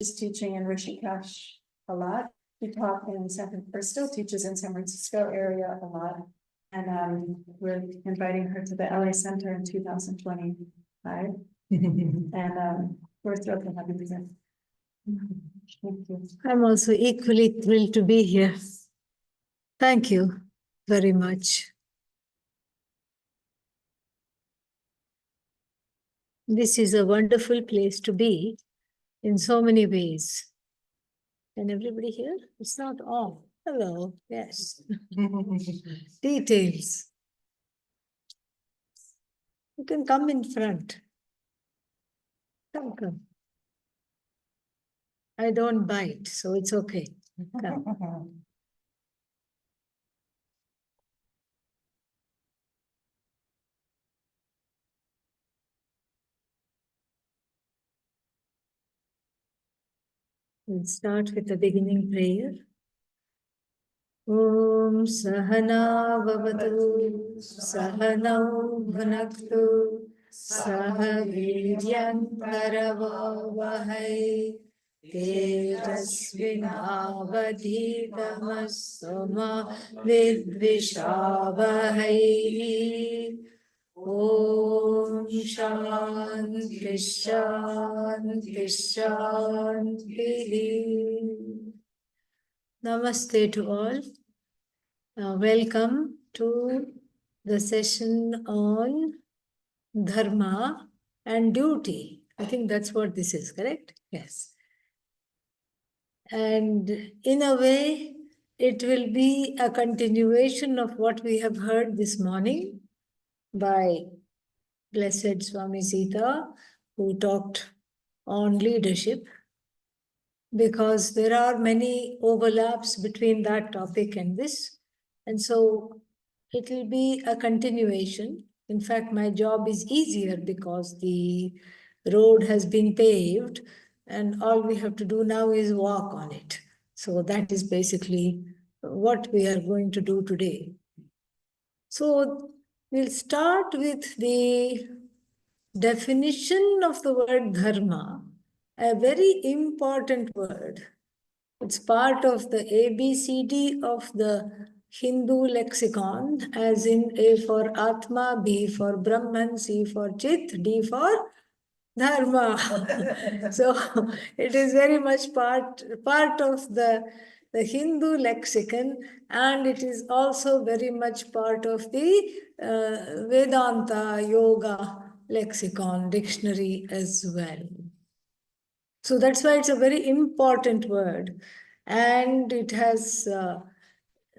is teaching in Rishikesh a lot. He taught in or still teaches in San Francisco area a lot. And we're inviting her to the LA Center in 2025. And we're thrilled to have you present. Thank you. I'm also equally thrilled to be here. Thank you very much. This is a wonderful place to be in so many ways. Can everybody hear? It's not all. Hello, yes. Details. You can come in front. Come. I don't bite, so it's okay. Come. We'll start with the beginning prayer. Om Sahana Vavatu Sahanau Bhunaktu Saha Viryam Karavavahai Tejasvinavadhitamasoma Vidvishavahai. Om Shanti Shanti Shanti. Namaste to all. Welcome to the session on Dharma and Duty. I think that's what this is, correct? Yes. And in a way, it will be a continuation of what we have heard this morning by Blessed Swami Sita, who talked on leadership, because there are many overlaps between that topic and this. And so it will be a continuation. In fact, my job is easier because the road has been paved and all we have to do now is walk on it. So that is basically what we are going to do today. So we'll start with the definition of the word dharma, a very important word. It's part of the ABCD of the Hindu lexicon, as in A for Atma, B for Brahman, C for Chit, D for Dharma. So it is very much part of the Hindu lexicon, and it is also very much part of the Vedanta Yoga lexicon, dictionary as well. So that's why it's a very important word, and it has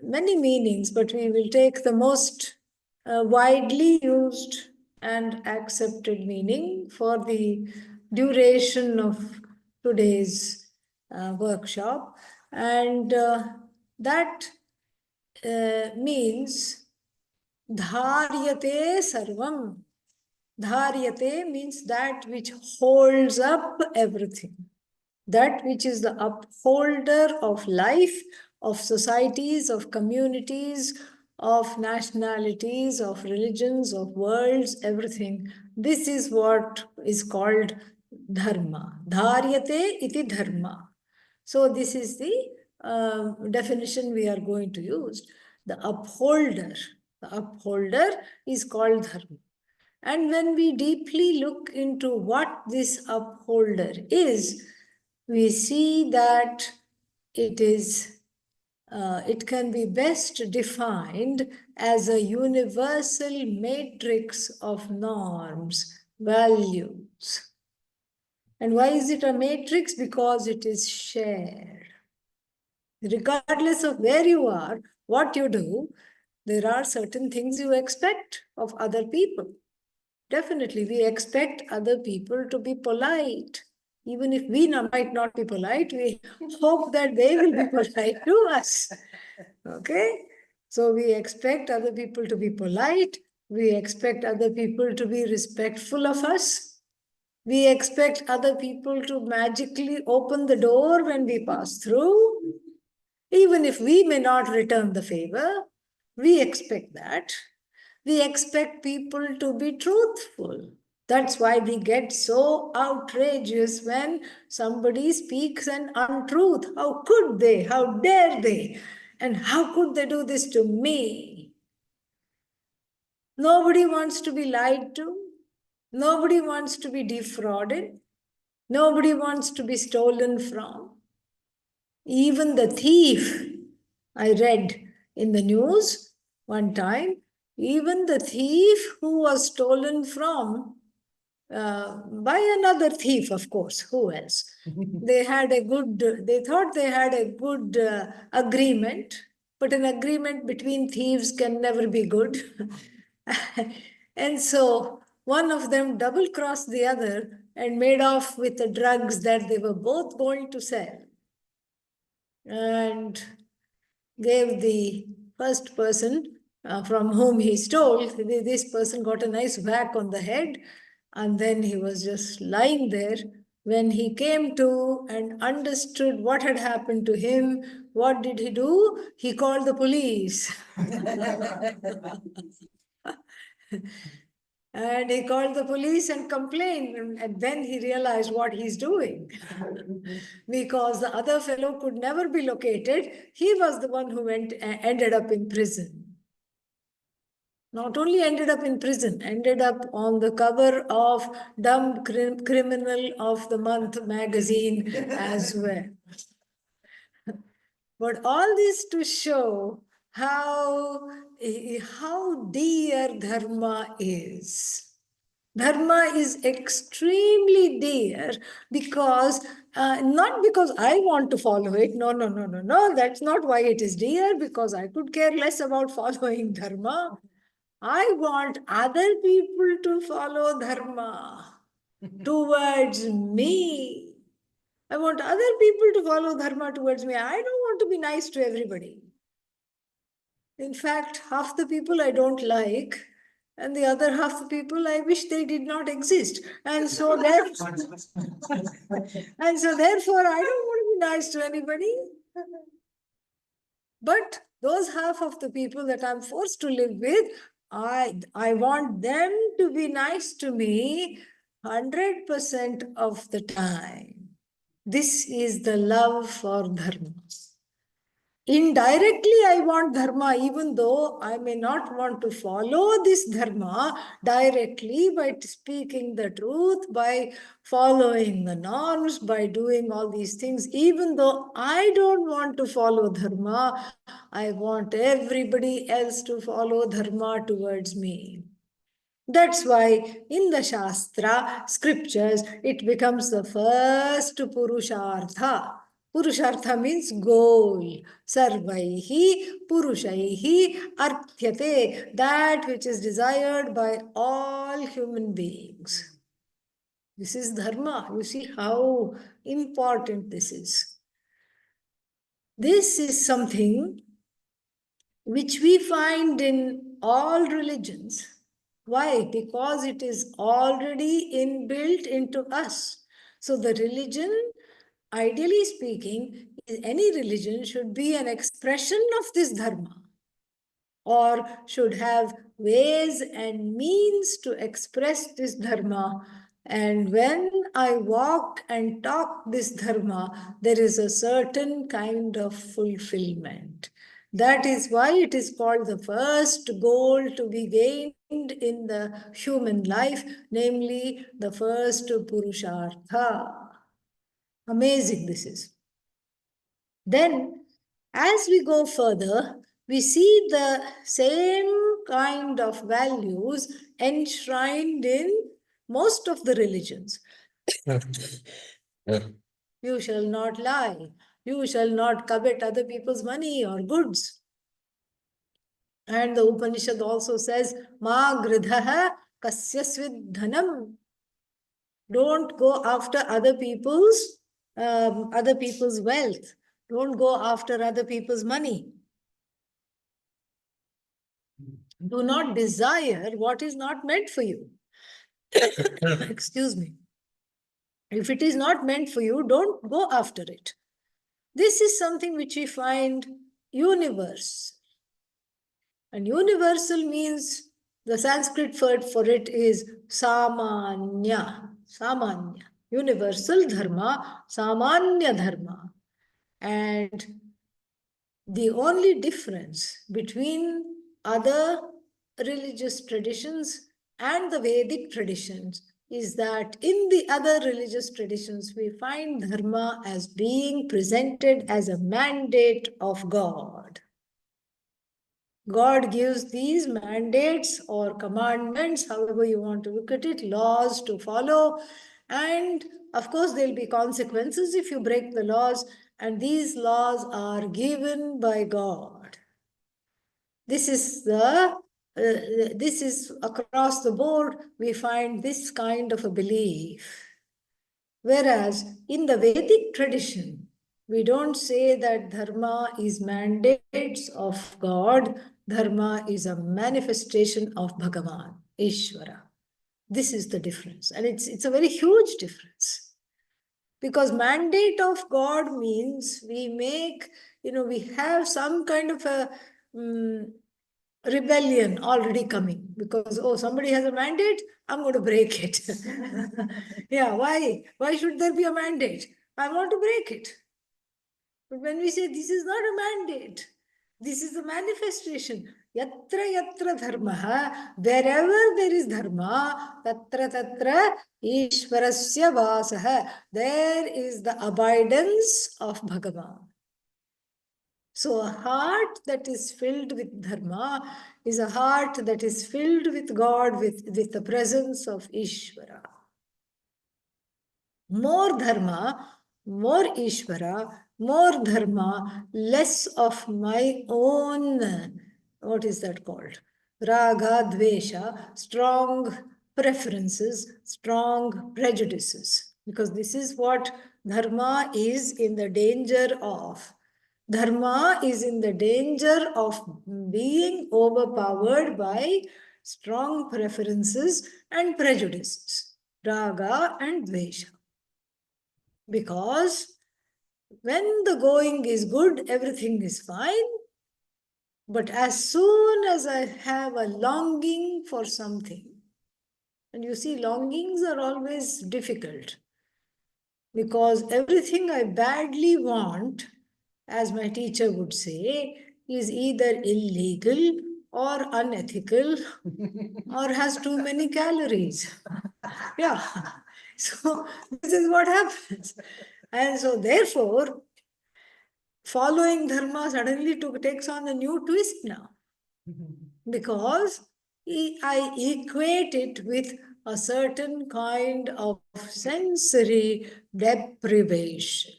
many meanings, but we will take the most widely used and accepted meaning for the duration of today's workshop. And that means dharyate sarvam. Dharyate means that which holds up everything. That which is the upholder of life, of societies, of communities, of nationalities, of religions, of worlds, everything. This is what is called dharma. Dharyate iti dharma. So this is the definition we are going to use. The upholder. The upholder is called dharma. And when we deeply look into what this upholder is, we see that it can be best defined as a universal matrix of norms, values. And why is it a matrix? Because it is shared. Regardless of where you are, what you do, there are certain things you expect of other people. Definitely, we expect other people to be polite. Even if we might not be polite, we hope that they will be polite to us. Okay? So we expect other people to be polite. We expect other people to be respectful of us. We expect other people to magically open the door when we pass through. Even if we may not return the favor, we expect that. We expect people to be truthful. That's why we get so outrageous when somebody speaks an untruth. How could they? How dare they? And how could they do this to me? Nobody wants to be lied to. Nobody wants to be defrauded. Nobody wants to be stolen from. Even the thief, I read in the news one time, even the thief who was stolen from by another thief, of course, who else? They thought they had a good agreement, but an agreement between thieves can never be good. And so one of them double-crossed the other and made off with the drugs that they were both going to sell. And gave the first person from whom he stole, this person got a nice whack on the head, and then he was just lying there. When he came to and understood what had happened to him, what did he do? He called the police. And he called the police and complained, and then he realized what he's doing. Because the other fellow could never be located, he was the one who ended up in prison. Not only ended up in prison, ended up on the cover of Dumb Criminal of the Month magazine as well. But all this to show how dear Dharma is. Dharma is extremely dear because, not because I want to follow it. No. That's not why it is dear, because I could care less about following Dharma. I want other people to follow Dharma towards me. I want other people to follow Dharma towards me. I don't want to be nice to everybody. In fact, half the people I don't like, and the other half the people I wish they did not exist. And so therefore, I don't want to be nice to anybody. But those half of the people that I'm forced to live with, I want them to be nice to me 100% of the time. This is the love for Dharma. Indirectly, I want Dharma, even though I may not want to follow this Dharma directly by speaking the truth, by following the norms, by doing all these things. Even though I don't want to follow Dharma, I want everybody else to follow Dharma towards me. That's why in the Shastra, scriptures, it becomes the first Purushartha. Purushartha means goal. Sarvaihi Purushaihi Arthyate, that which is desired by all human beings. This is Dharma. You see how important this is. This is something which we find in all religions. Why? Because it is already inbuilt into us. So the religion, ideally speaking, any religion should be an expression of this Dharma, or should have ways and means to express this Dharma. And when I walk and talk this Dharma, there is a certain kind of fulfillment. That is why it is called the first goal to be gained in the human life, namely the first Purushartha. Amazing this is. Then, as we go further, we see the same kind of values enshrined in most of the religions. You shall not lie. You shall not covet other people's money or goods. And the Upanishad also says, Ma gridhaha kasyasvid dhanam. Don't go after other people's wealth. Don't go after other people's money. Do not desire what is not meant for you. Excuse me. If it is not meant for you, don't go after it. This is something which we find universal. And universal means The Sanskrit word for it is samanya, samanya, universal dharma, samanya dharma. And the only difference between other religious traditions and the Vedic traditions is that in the other religious traditions, we find dharma as being presented as a mandate of God. God gives these mandates or commandments, however you want to look at it, laws to follow. And of course, there'll be consequences if you break the laws. And these laws are given by God. This is across the board, we find this kind of a belief. Whereas in the Vedic tradition, we don't say that dharma is mandates of God. Dharma is a manifestation of Bhagavan, Ishvara. This is the difference. And it's a very huge difference. Because mandate of God means we make, we have some kind of a rebellion already coming. Because, oh, somebody has a mandate, I'm going to break it. Yeah, why? Why should there be a mandate? I want to break it. But when we say this is not a mandate, this is a manifestation. Yatra yatra dharma, wherever there is dharma, tatra tatra ishvarasya vasaha, there is the abidance of Bhagavan. So a heart that is filled with dharma is a heart that is filled with God, with the presence of Ishvara. More dharma, more Ishvara, more dharma, less of my own, what is that called? Raga, dvesha, strong preferences, strong prejudices. Because this is what dharma is in the danger of. Dharma is in the danger of being overpowered by strong preferences and prejudices, raga and dvesha. Because when the going is good, everything is fine. But as soon as I have a longing for something, and you see, longings are always difficult because everything I badly want, as my teacher would say, is either illegal or unethical or has too many calories. Yeah. So this is what happens. And so therefore, following dharma suddenly takes on a new twist now. Because I equate it with a certain kind of sensory deprivation.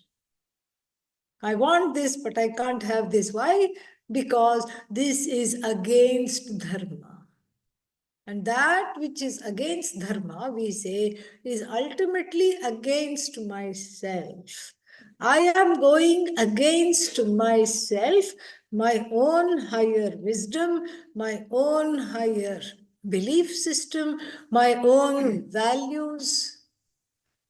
I want this, but I can't have this. Why? Because this is against dharma. And that which is against dharma, we say, is ultimately against myself. I am going against myself, my own higher wisdom, my own higher belief system, my own values,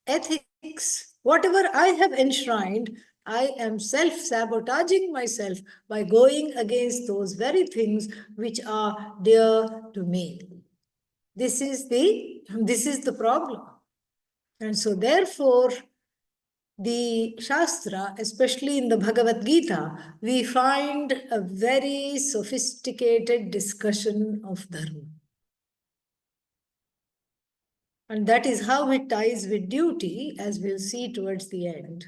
ethics, whatever I have enshrined. I am self-sabotaging myself by going against those very things which are dear to me. This is the problem. And so therefore, the Shastra, especially in the Bhagavad Gita, we find a very sophisticated discussion of dharma. And that is how it ties with duty, as we'll see towards the end.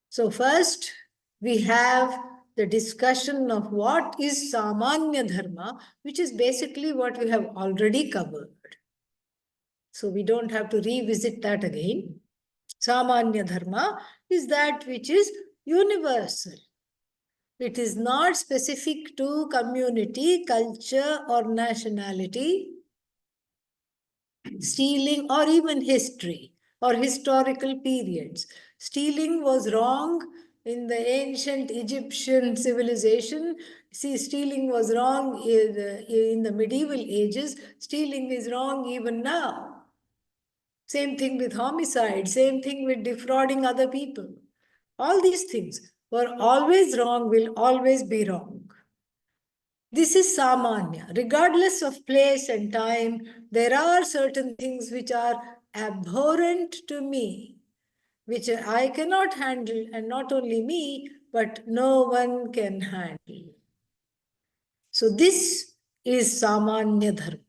So first, we have the discussion of what is Samanya Dharma, which is basically what we have already covered. So we don't have to revisit that again. Samanya Dharma is that which is universal. It is not specific to community, culture, or nationality, stealing, or even history or historical periods. Stealing was wrong in the ancient Egyptian civilization. See, stealing was wrong in the medieval ages. Stealing is wrong even now. Same thing with homicide, same thing with defrauding other people. All these things were always wrong, will always be wrong. This is samanya. Regardless of place and time, there are certain things which are abhorrent to me, which I cannot handle, and not only me, but no one can handle. So this is samanya dharma.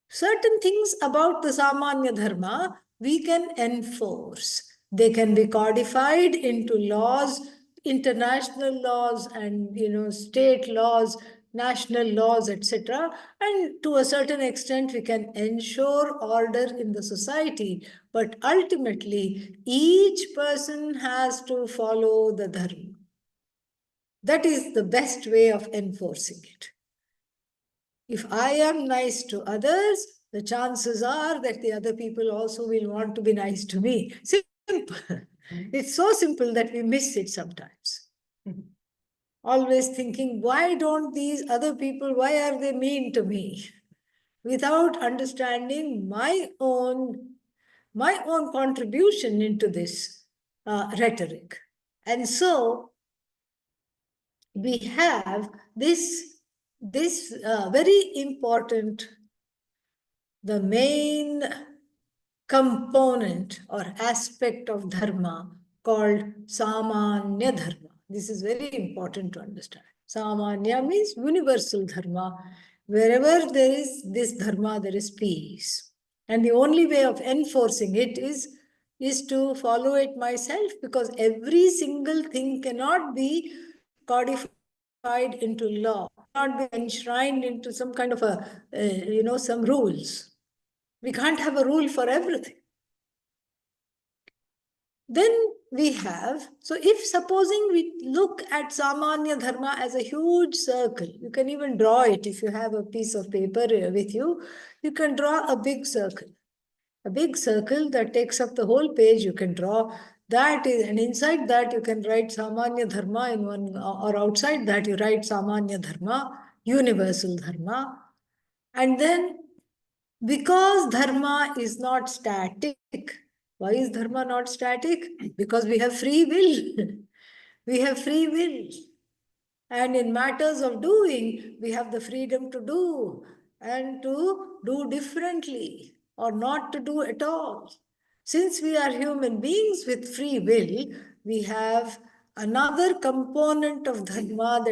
Certain things about the samanya dharma we can enforce. They can be codified into laws, international laws, and state laws, national laws, etc. And to a certain extent, we can ensure order in the society. But ultimately, each person has to follow the dharma. That is the best way of enforcing it. If I am nice to others, the chances are that the other people also will want to be nice to me. Simple. It's so simple that we miss it sometimes. Always thinking, why don't these other people, why are they mean to me? Without understanding my own contribution into this rhetoric. And so we have this very important, the main component or aspect of dharma called samanya dharma. This is very important to understand. Samanya means universal dharma. Wherever there is this dharma, there is peace. And the only way of enforcing it is to follow it myself, because every single thing cannot be codified into law, cannot be enshrined into some kind of some rules. We can't have a rule for everything. Then we have, so if supposing we look at Samanya Dharma as a huge circle, you can even draw it if you have a piece of paper with you, you can draw a big circle. A big circle that takes up the whole page, you can draw. That is, and inside that you can write Samanya Dharma in one, or outside that you write Samanya Dharma, universal Dharma. And then, because dharma is not static. Why is dharma not static? Because we have free will. We have free will. And in matters of doing, we have the freedom to do and to do differently or not to do at all. Since we are human beings with free will, we have another component of dharma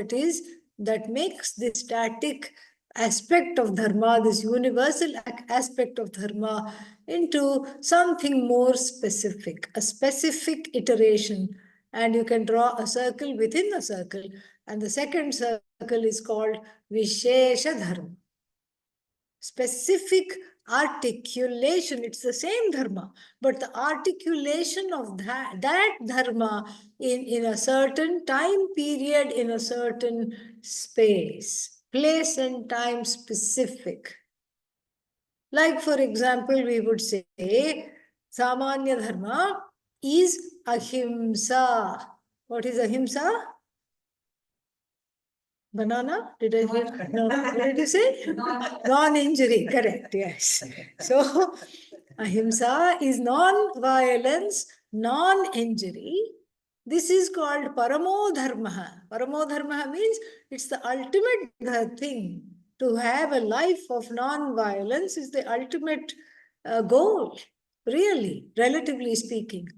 that makes this static aspect of dharma, this universal aspect of dharma, into something more specific, a specific iteration. And you can draw a circle within a circle. And the second circle is called Vishesha Dharma. Specific articulation, it's the same dharma, but the articulation of that dharma in a certain time period, in a certain space, place and time specific. Like, for example, we would say Samanya Dharma is ahimsa. What is ahimsa? Banana? Did I hear? No. What did you say? Non-injury. Correct. Yes. So, ahimsa is non-violence, non-injury. This is called paramo dharma. Paramo dharma means it's the ultimate thing. To have a life of non-violence is the ultimate goal, really, relatively speaking.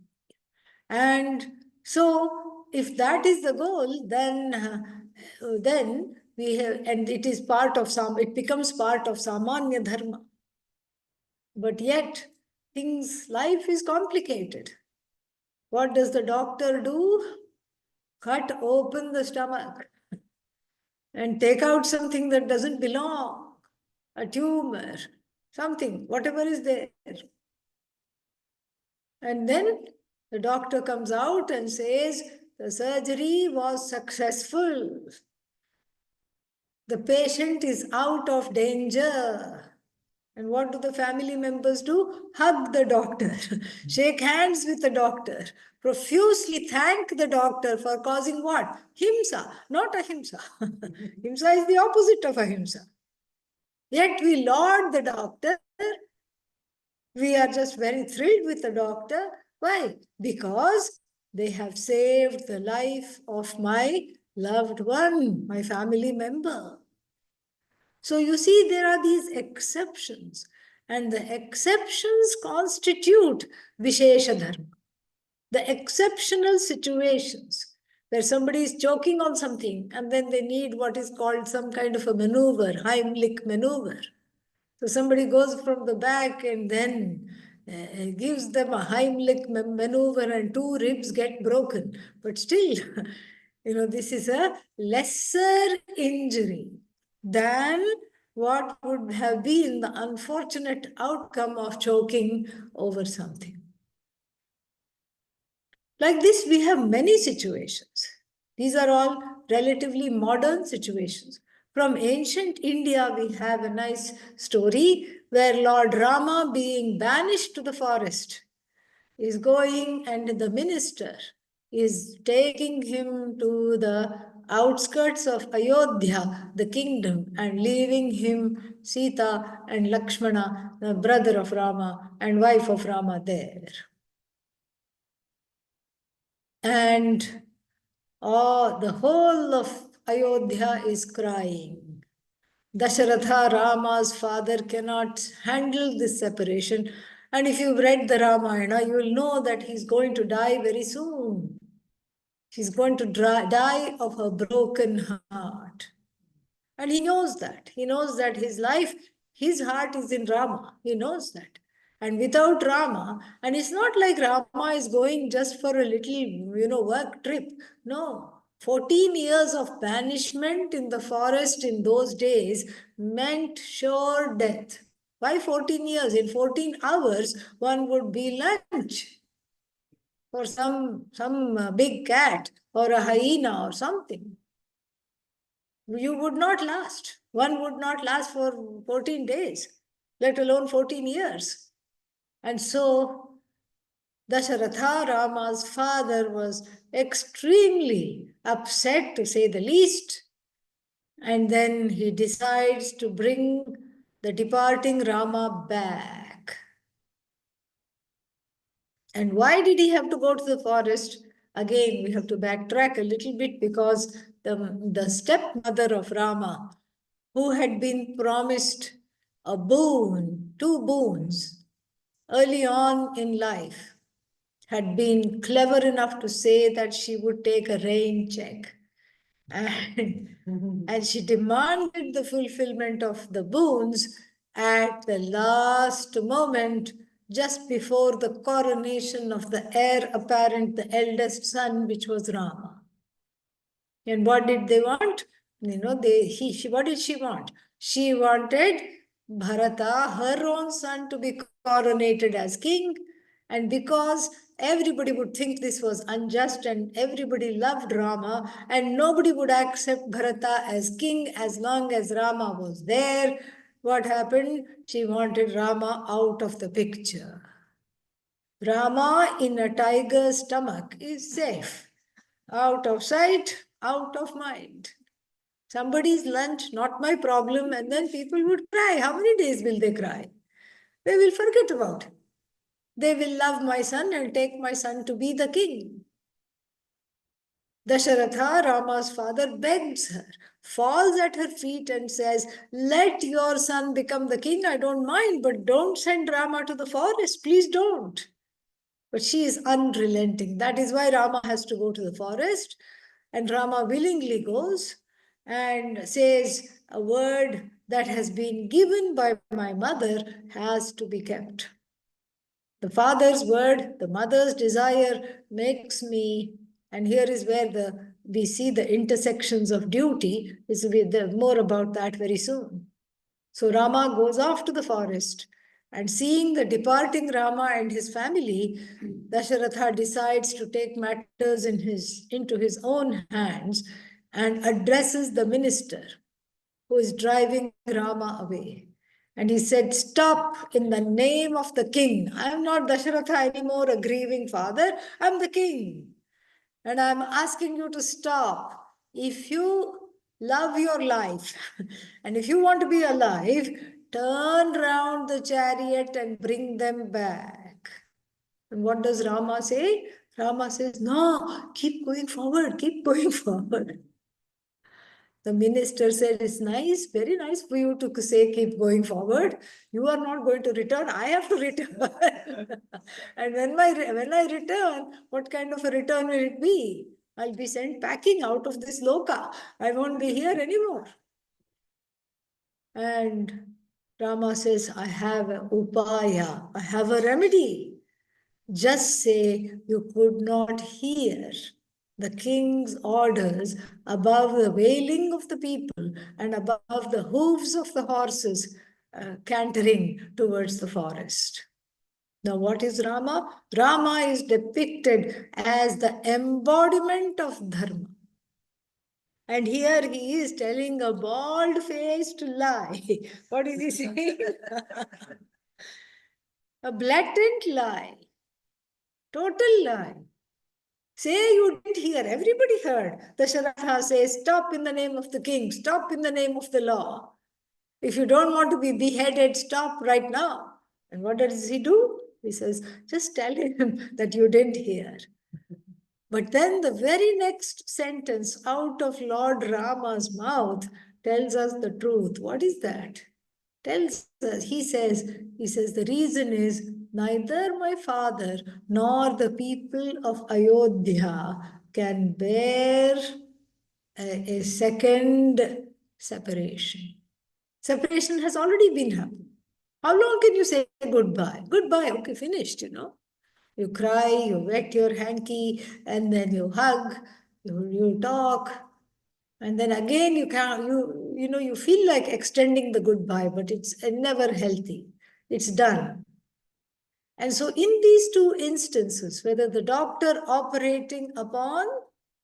And so, if that is the goal, then we have, and it is part of it becomes part of samanya dharma. But yet, life is complicated. What does the doctor do? Cut open the stomach and take out something that doesn't belong, a tumor, something, whatever is there. And then the doctor comes out and says, the surgery was successful. The patient is out of danger. And what do the family members do? Hug the doctor, shake hands with the doctor, profusely thank the doctor for causing what? Himsa, not ahimsa. Himsa is the opposite of ahimsa. Yet we laud the doctor. We are just very thrilled with the doctor. Why? Because they have saved the life of my loved one, my family member. So you see, there are these exceptions, and the exceptions constitute Vishesha Dharma. The exceptional situations where somebody is choking on something and then they need what is called some kind of a maneuver, Heimlich maneuver. So somebody goes from the back and then gives them a Heimlich maneuver and two ribs get broken. But still, this is a lesser injury than what would have been the unfortunate outcome of choking over something. Like this, we have many situations. These are all relatively modern situations. From ancient India, we have a nice story where Lord Rama, being banished to the forest, is going, and the minister is taking him to the outskirts of Ayodhya, the kingdom, and leaving him Sita and Lakshmana, the brother of Rama and wife of Rama, there. And the whole of Ayodhya is crying. Dasharatha, Rama's father, cannot handle this separation. And if you've read the Ramayana, you will know that he's going to die very soon. He's going to die of a broken heart. And he knows that. He knows that his life, his heart is in Rama. He knows that. And without Rama, and it's not like Rama is going just for a little, work trip. No. 14 years of banishment in the forest in those days meant sure death. Why 14 years? In 14 hours, one would be lunch for some big cat or a hyena or something. You would not last. One would not last for 14 days, let alone 14 years. And so Dasharatha, Rama's father, was extremely upset, to say the least. And then he decides to bring the departing Rama back. And why did he have to go to the forest? Again, we have to backtrack a little bit, because the stepmother of Rama, who had been promised a boon, two boons, early on in life, had been clever enough to say that she would take a rain check. And she demanded the fulfillment of the boons at the last moment, just before the coronation of the heir apparent, the eldest son, which was Rama. And what did they want? What did she want? She wanted Bharata, her own son, to be coronated as king. And because everybody would think this was unjust and everybody loved Rama and nobody would accept Bharata as king as long as Rama was there, what happened? She wanted Rama out of the picture. Rama in a tiger's stomach is safe. Out of sight, out of mind. Somebody's lunch, not my problem, and then people would cry. How many days will they cry? They will forget about it. They will love my son and take my son to be the king. Dasharatha, Rama's father, begs her, falls at her feet and says, let your son become the king, I don't mind, but don't send Rama to the forest, please don't. But she is unrelenting. That is why Rama has to go to the forest. And Rama willingly goes and says, a word that has been given by my mother has to be kept. The father's word, the mother's desire makes me, and here is where we see the intersections of duty. More about that very soon. So Rama goes off to the forest, and seeing the departing Rama and his family, Dasharatha decides to take matters into his own hands and addresses the minister who is driving Rama away. And he said, stop in the name of the king. I am not Dasharatha anymore, a grieving father. I am the king. And I am asking you to stop. If you love your life and if you want to be alive, turn round the chariot and bring them back. And what does Rama say? Rama says, no, keep going forward, keep going forward. The minister said, it's nice, very nice for you to say keep going forward. You are not going to return. I have to return. And when I return, what kind of a return will it be? I'll be sent packing out of this loka. I won't be here anymore. And Rama says, I have a upaya. I have a remedy. Just say you could not hear the king's orders above the wailing of the people and above the hooves of the horses cantering towards the forest. Now, what is Rama? Rama is depicted as the embodiment of Dharma. And here he is telling a bald-faced lie. What is he saying? A blatant lie. Total lie. Say you didn't hear, everybody heard. Dasharatha says, stop in the name of the king, stop in the name of the law. If you don't want to be beheaded, stop right now. And what does he do? He says, just tell him that you didn't hear. But then the very next sentence out of Lord Rama's mouth tells us the truth. What is that? Tells us, he says, the reason is neither my father nor the people of Ayodhya can bear a second separation. Separation has already been happening. How long can you say goodbye? Goodbye, okay, finished, You cry, you wet your hanky, and then you hug, you talk, and then again you feel like extending the goodbye, but it's never healthy. It's done. And so in these two instances, whether the doctor operating upon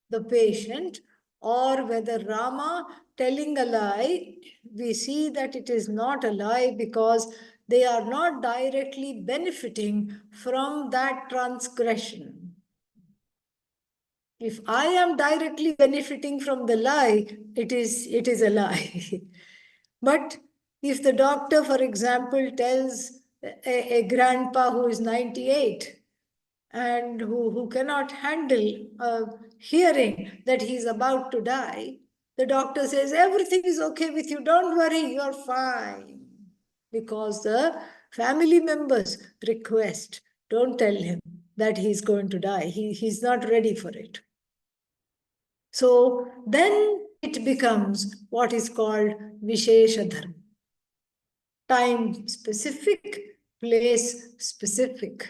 the patient or whether Rama telling a lie, we see that it is not a lie because they are not directly benefiting from that transgression. If I am directly benefiting from the lie, it is a lie. But if the doctor, for example, tells a grandpa who is 98 and who cannot handle hearing that he's about to die, the doctor says, everything is okay with you, don't worry, you're fine. Because the family members request, don't tell him that he's going to die. He's not ready for it. So then it becomes what is called Vishesha Dharma. Time specific, place specific.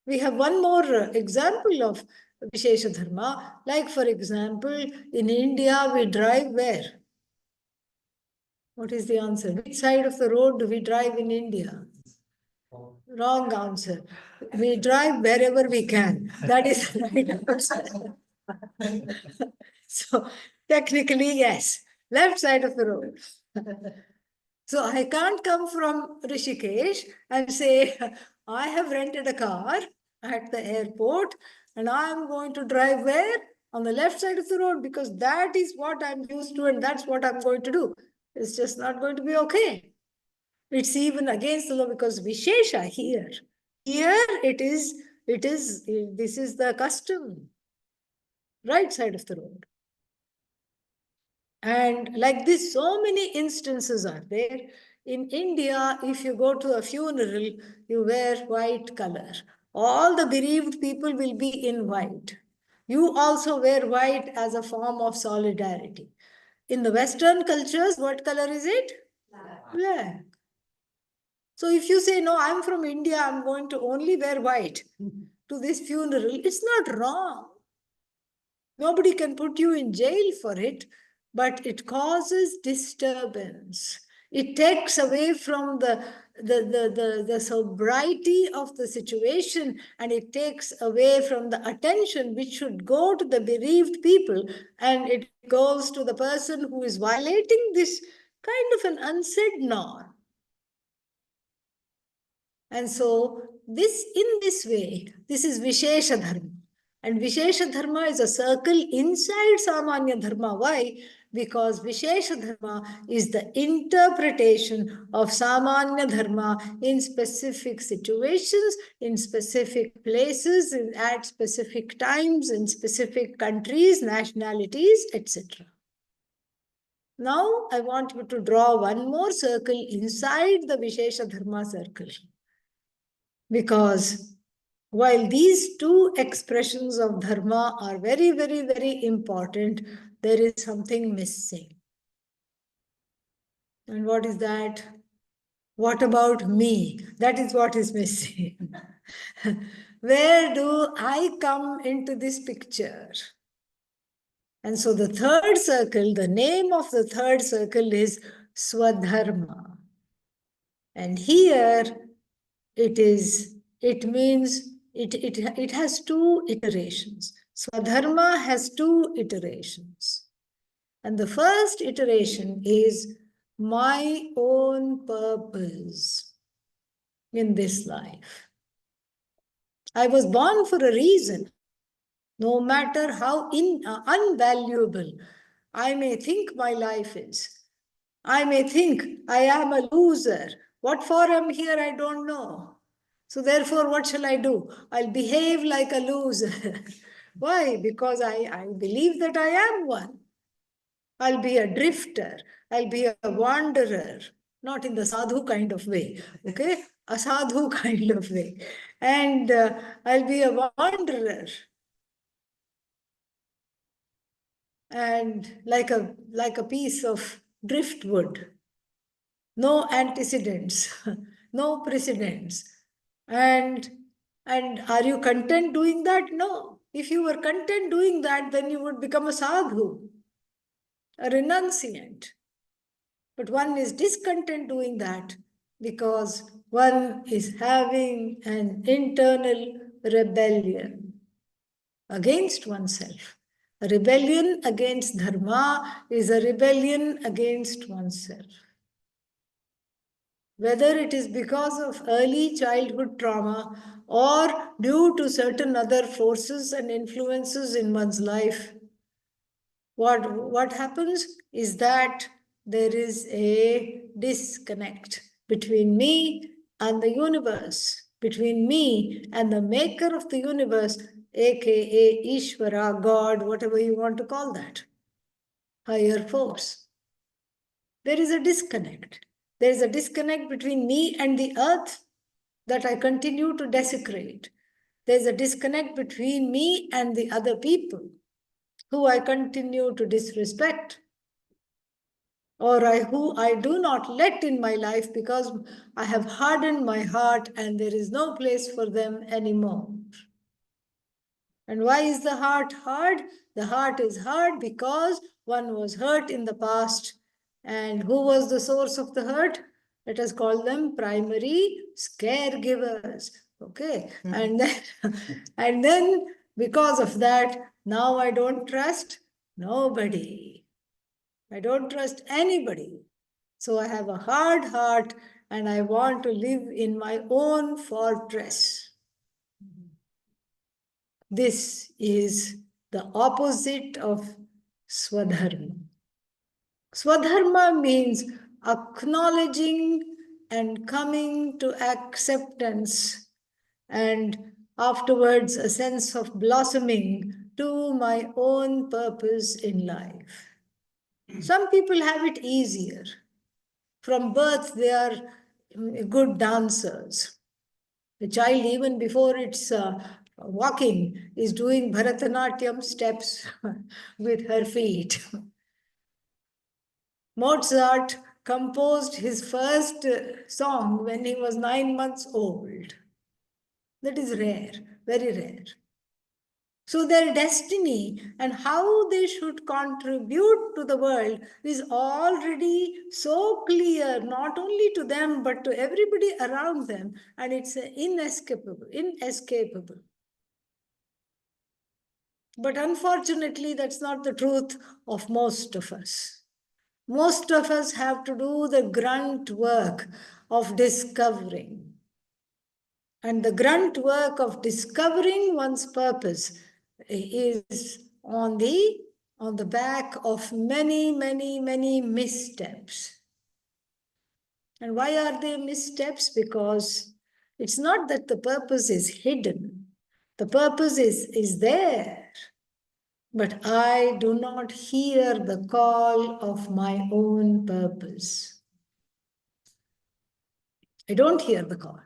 We have one more example of Vishesha Dharma. Like, for example, in India, we drive where? What is the answer? Which side of the road do we drive in India? Wrong answer. We drive wherever we can. That is the right answer. So technically, yes, left side of the road. So I can't come from Rishikesh and say, I have rented a car at the airport and I'm going to drive where? On the left side of the road, because that is what I'm used to and that's what I'm going to do. It's just not going to be okay. It's even against the law because Vishesha here. Here this is the custom. Right side of the road. And like this, so many instances are there. In India, if you go to a funeral, you wear white color. All the bereaved people will be in white. You also wear white as a form of solidarity. In the Western cultures, what color is it? Black. So if you say, no, I'm from India, I'm going to only wear white to this funeral, it's not wrong. Nobody can put you in jail for it, but it causes disturbance. It takes away from the sobriety of the situation, and it takes away from the attention which should go to the bereaved people, and it goes to the person who is violating this kind of an unsaid norm. And so in this way, this is Vishesha Dharma. And Vishesha Dharma is a circle inside Samanya Dharma. Why? Because Vishesha Dharma is the interpretation of Samanya Dharma in specific situations, in specific places, at specific times, in specific countries, nationalities, etc. Now I want you to draw one more circle inside the Vishesha Dharma circle. Because while these two expressions of Dharma are very, very, very important, there is something missing. And what is that? What about me? That is what is missing. Where do I come into this picture? And so the third circle, the name of the third circle is Swadharma. And here it means it has two iterations. Swadharma has two iterations. And the first iteration is my own purpose in this life. I was born for a reason. No matter how unvaluable I may think my life is. I may think I am a loser. What for I'm here, I don't know. So therefore, what shall I do? I'll behave like a loser. Why? Because I believe that I am one. I'll be a drifter. I'll be a wanderer. Not in the sadhu kind of way, okay? A sadhu kind of way. And I'll be a wanderer. And like a piece of driftwood. No antecedents, no precedents. And are you content doing that? No. If you were content doing that, then you would become a sadhu, a renunciant. But one is discontent doing that because one is having an internal rebellion against oneself. A rebellion against dharma is a rebellion against oneself. Whether it is because of early childhood trauma or due to certain other forces and influences in one's life, what happens is that there is a disconnect between me and the universe, between me and the maker of the universe, aka Ishvara, God, whatever you want to call that, higher force. There is a disconnect. There is a disconnect between me and the earth that I continue to desecrate. There is a disconnect between me and the other people who I continue to disrespect, or who I do not let in my life because I have hardened my heart and there is no place for them anymore. And why is the heart hard? The heart is hard because one was hurt in the past. And who was the source of the hurt? Let us call them primary caregivers. Okay. And then because of that, now I don't trust nobody. I don't trust anybody. So I have a hard heart and I want to live in my own fortress. This is the opposite of Swadharma. Swadharma means acknowledging and coming to acceptance and afterwards a sense of blossoming to my own purpose in life. Some people have it easier. From birth, they are good dancers. The child, even before it's walking, is doing Bharatanatyam steps with her feet. Mozart composed his first song when he was 9 months old. That is rare, very rare. So their destiny and how they should contribute to the world is already so clear, not only to them, but to everybody around them. And it's inescapable. But unfortunately, that's not the truth of most of us. Most of us have to do the grunt work of discovering. And the grunt work of discovering one's purpose is on the back of many, many, many missteps. And why are they missteps? Because it's not that the purpose is hidden. The purpose is there. but I do not hear the call of my own purpose. I don't hear the call.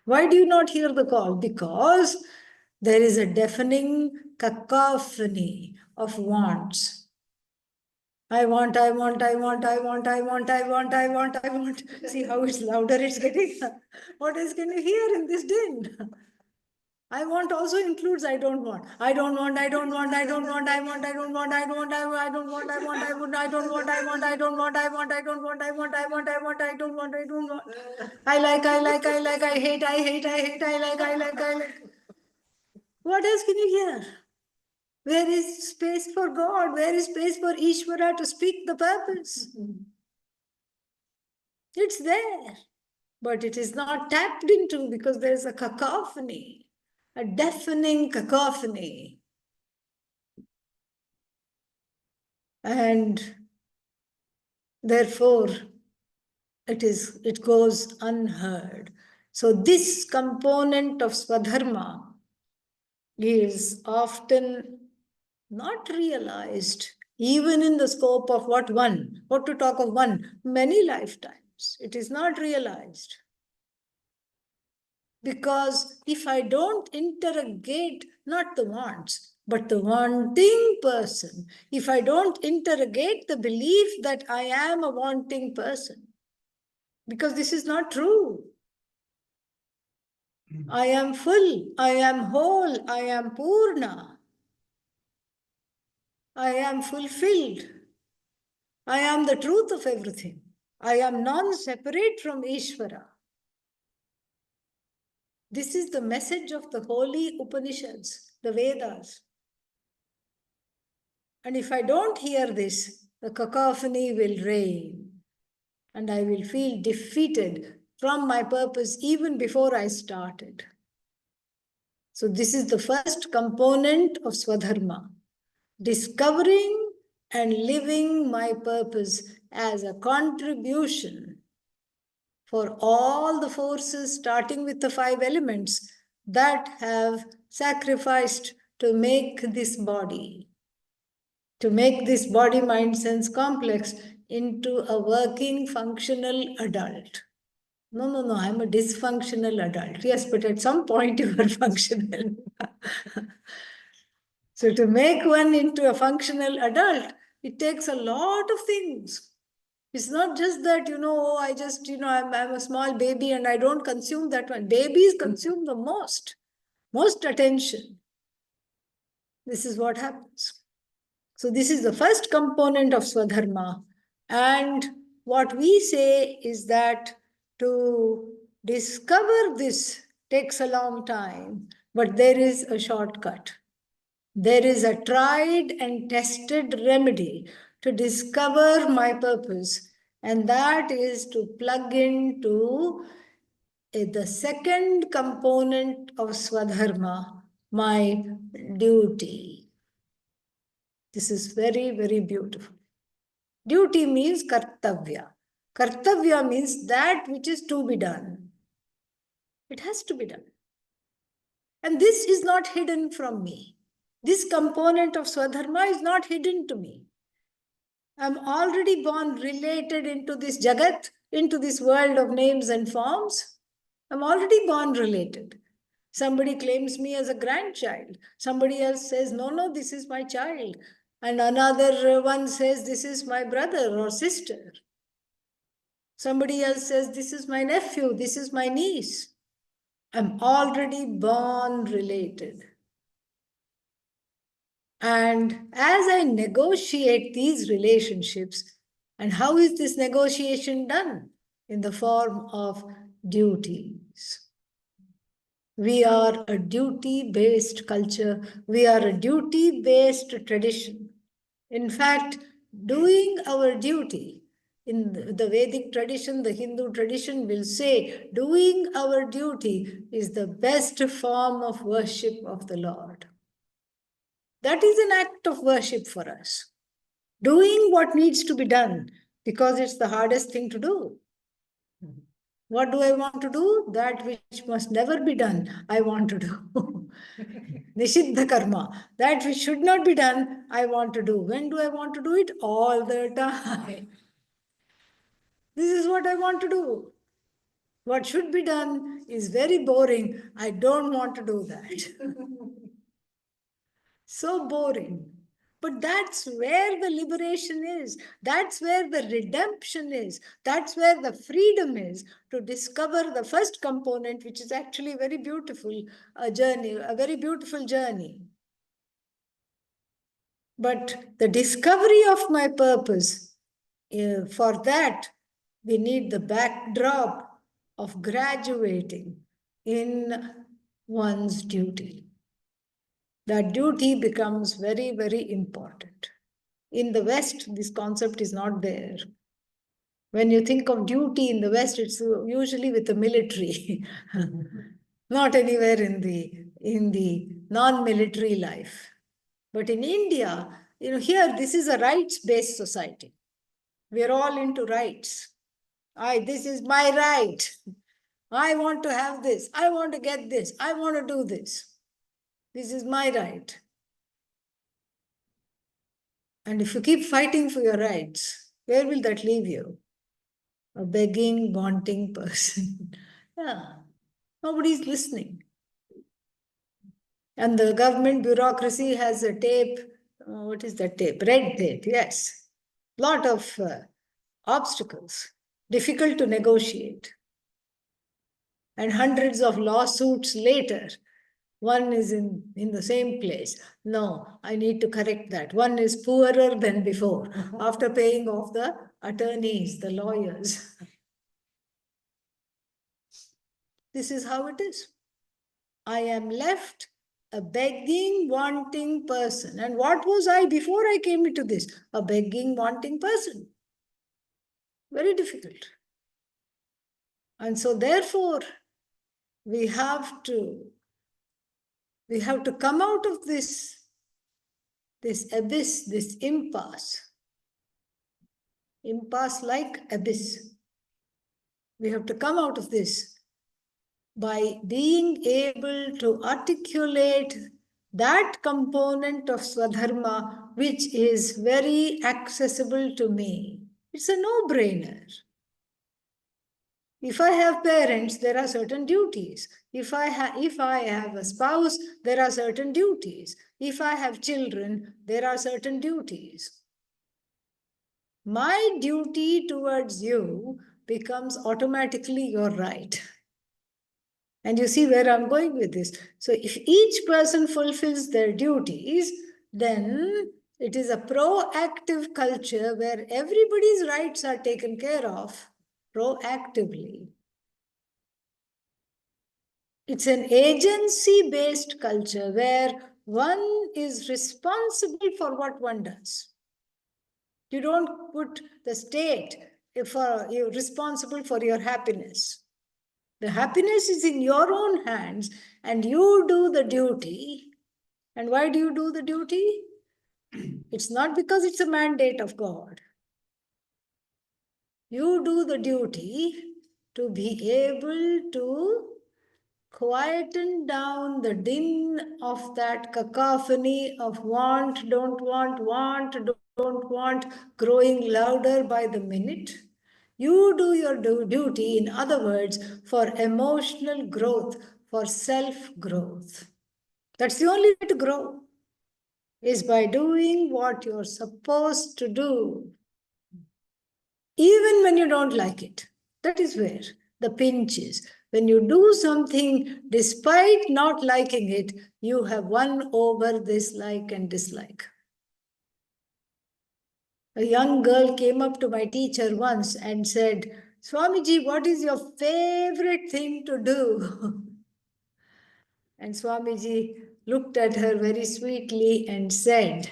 Why do you not hear the call? Because there is a deafening cacophony of wants. I want, I want, I want, I want, I want, I want, I want, I want. See how it's louder it's getting. What else can you hear in this din? I want also includes I don't want. I don't want, I don't want, I don't want, I want, I don't want, I don't want, I don't want, I want, I would, I don't want, I want, I don't want, I want, I don't want, I want, I want, I want, I don't want, I don't want. I like, I like, I like, I hate, I hate, I hate, I like, I like, I like. What else can you hear? Where is space for God? Where is space for Ishvara to speak the purpose? It's there, but it is not tapped into because there is a cacophony, a deafening cacophony. And therefore, it goes unheard. So this component of Swadharma is often not realized, even in the scope of what to talk of one, many lifetimes. It is not realized. Because if I don't interrogate not the wants, but the wanting person, if I don't interrogate the belief that I am a wanting person, because this is not true. I am full, I am whole, I am Purna. I am fulfilled. I am the truth of everything. I am non-separate from Ishvara. This is the message of the holy Upanishads, the Vedas. And if I don't hear this, the cacophony will reign. And I will feel defeated from my purpose even before I started. So this is the first component of Swadharma. Discovering and living my purpose as a contribution for all the forces, starting with the 5 elements that have sacrificed to make this body, mind, sense complex into a working, functional adult. No, I'm a dysfunctional adult. Yes, but at some point you are functional. So to make one into a functional adult, it takes a lot of things. It's not just that, oh, I'm a small baby and I don't consume that one. Babies consume the most attention. This is what happens. So this is the first component of Swadharma. And what we say is that to discover this takes a long time, but there is a shortcut. There is a tried and tested remedy to discover my purpose, and that is to plug into the second component of Swadharma, my duty. This is very, very beautiful. Duty means kartavya. Kartavya means that which is to be done. It has to be done. And this is not hidden from me. This component of Swadharma is not hidden to me. I'm already born related into this Jagat, into this world of names and forms. I'm already born related. Somebody claims me as a grandchild. Somebody else says, no, this is my child. And another one says, this is my brother or sister. Somebody else says, this is my nephew, this is my niece. I'm already born related. And as I negotiate these relationships, and how is this negotiation done? In the form of duties. We are a duty-based culture. We are a duty-based tradition. In fact, doing our duty, in the Vedic tradition, the Hindu tradition will say, doing our duty is the best form of worship of the Lord. That is an act of worship for us. Doing what needs to be done, because it's the hardest thing to do. What do I want to do? That which must never be done, I want to do. Nishiddha karma. That which should not be done, I want to do. When do I want to do it? All the time. This is what I want to do. What should be done is very boring. I don't want to do that. So boring. But that's where the liberation is. That's where the redemption is. That's where the freedom is to discover the first component, which is actually very beautiful, a journey, a very beautiful journey. But the discovery of my purpose, for that, we need the backdrop of graduating in one's duty. That duty becomes very, very important. In the West, this concept is not there. When you think of duty in the West, it's usually with the military, not anywhere in the non-military life. But in India, here this is a rights-based society. We're all into rights. This is my right. I want to have this. I want to get this. I want to do this. This is my right. And if you keep fighting for your rights, where will that leave you? A begging, wanting person. Yeah, nobody's listening. And the government bureaucracy has a tape. What is that tape? Red tape, yes. Lot of obstacles, difficult to negotiate. And hundreds of lawsuits later, one is in the same place. No, I need to correct that. One is poorer than before, after paying off the attorneys, the lawyers. This is how it is. I am left a begging, wanting person. And what was I before I came into this? A begging, wanting person. Very difficult. And so therefore, we have to come out of this abyss, this impasse like abyss. We have to come out of this by being able to articulate that component of Swadharma which is very accessible to me. It's a no-brainer. If I have parents, there are certain duties. If I have a spouse, there are certain duties. If I have children, there are certain duties. My duty towards you becomes automatically your right. And you see where I'm going with this. So if each person fulfills their duties, then it is a proactive culture where everybody's rights are taken care of proactively. It's an agency-based culture where one is responsible for what one does. You don't put the state you're responsible for your happiness. The happiness is in your own hands and you do the duty. And why do you do the duty? It's not because it's a mandate of God. You do the duty to be able to quieten down the din of that cacophony of want, don't want, growing louder by the minute. You do your duty, in other words, for emotional growth, for self-growth. That's the only way to grow, is by doing what you're supposed to do, even when you don't like it. That is where the pinch is. When you do something despite not liking it, you have won over this like and dislike. A young girl came up to my teacher once and said, Swamiji, what is your favorite thing to do? And Swamiji looked at her very sweetly and said,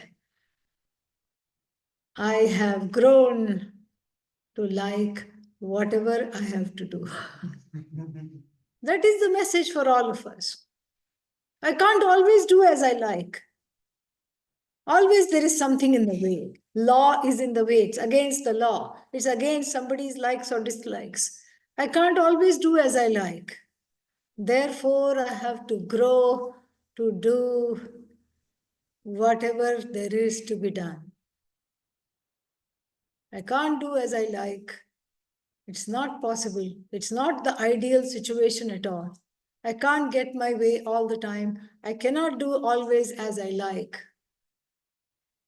I have grown to like whatever I have to do. That is the message for all of us. I can't always do as I like. Always there is something in the way. Law is in the way. It's against the law. It's against somebody's likes or dislikes. I can't always do as I like. Therefore, I have to grow to do whatever there is to be done. I can't do as I like. It's not possible. It's not the ideal situation at all. I can't get my way all the time. I cannot do always as I like.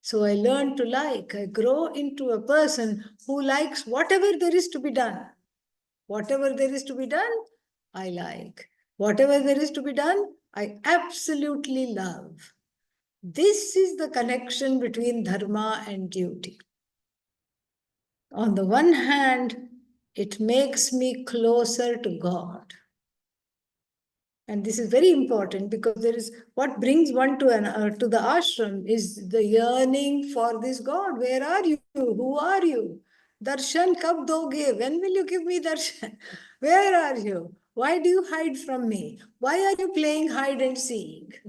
So I learn to like. I grow into a person who likes whatever there is to be done. Whatever there is to be done, I like. Whatever there is to be done, I absolutely love. This is the connection between dharma and duty. On the one hand, it makes me closer to God. And this is very important because there is what brings one to the ashram is the yearning for this God. Where are you? Who are you? Darshan kab doge? When will you give me darshan? Where are you? Why do you hide from me? Why are you playing hide and seek?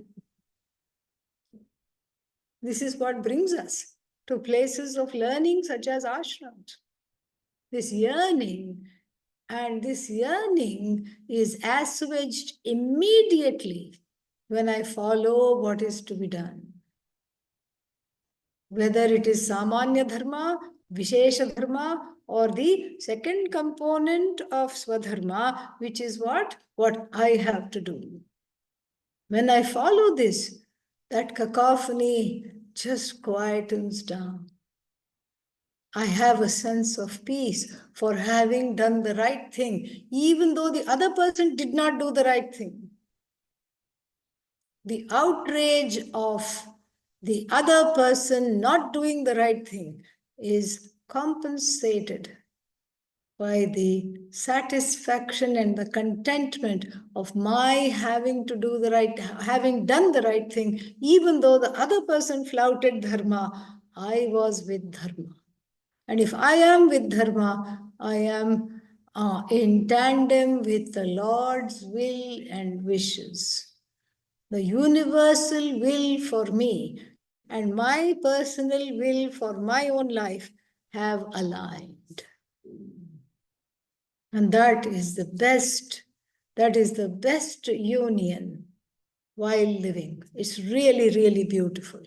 This is what brings us to places of learning such as ashrams. This yearning, and this yearning is assuaged immediately when I follow what is to be done. Whether it is Samanya Dharma, Vishesha Dharma, or the second component of Swadharma, which is what? What I have to do. When I follow this, that cacophony just quietens down. I have a sense of peace for having done the right thing, even though the other person did not do the right thing. The outrage of the other person not doing the right thing is compensated by the satisfaction and the contentment of my having to do the right, having done the right thing, even though the other person flouted dharma, I was with dharma. And if I am with dharma, I am in tandem with the Lord's will and wishes. The universal will for me and my personal will for my own life have aligned. And that is the best union while living. It's really, really beautiful.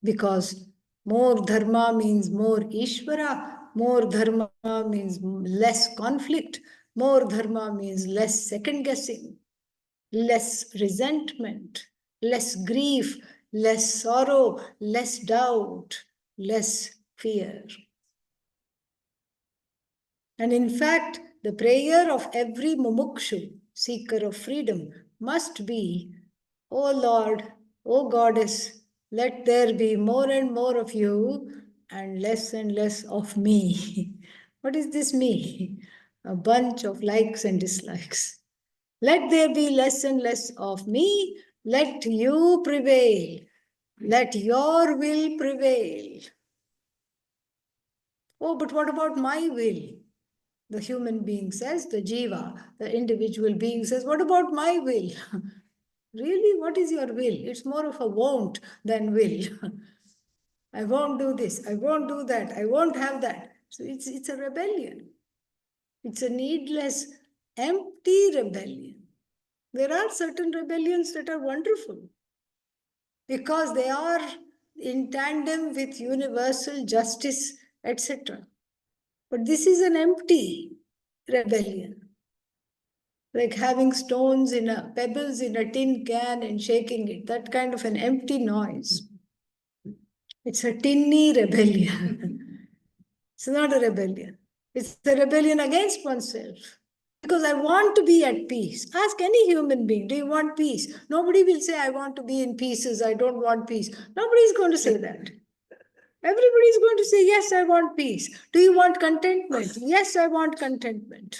Because more dharma means more Ishvara, more dharma means less conflict, more dharma means less second guessing, less resentment, less grief, less sorrow, less doubt, less fear. And in fact, the prayer of every mumukshu, seeker of freedom, must be, O Lord, O Goddess, let there be more and more of you and less of me. What is this me? A bunch of likes and dislikes. Let there be less and less of me. Let you prevail. Let your will prevail. Oh, but what about my will? The human being says, the jiva, the individual being says, what about my will? Really, what is your will? It's more of a won't than will. I won't do this, I won't do that, I won't have that. So it's a rebellion. It's a needless, empty rebellion. There are certain rebellions that are wonderful because they are in tandem with universal justice, etc. But this is an empty rebellion. Like having pebbles in a tin can and shaking it, that kind of an empty noise. It's a tinny rebellion. It's not a rebellion. It's a rebellion against oneself. Because I want to be at peace. Ask any human being, do you want peace? Nobody will say, I want to be in pieces, I don't want peace. Nobody is going to say that. Everybody is going to say, yes, I want peace. Do you want contentment? Yes, I want contentment.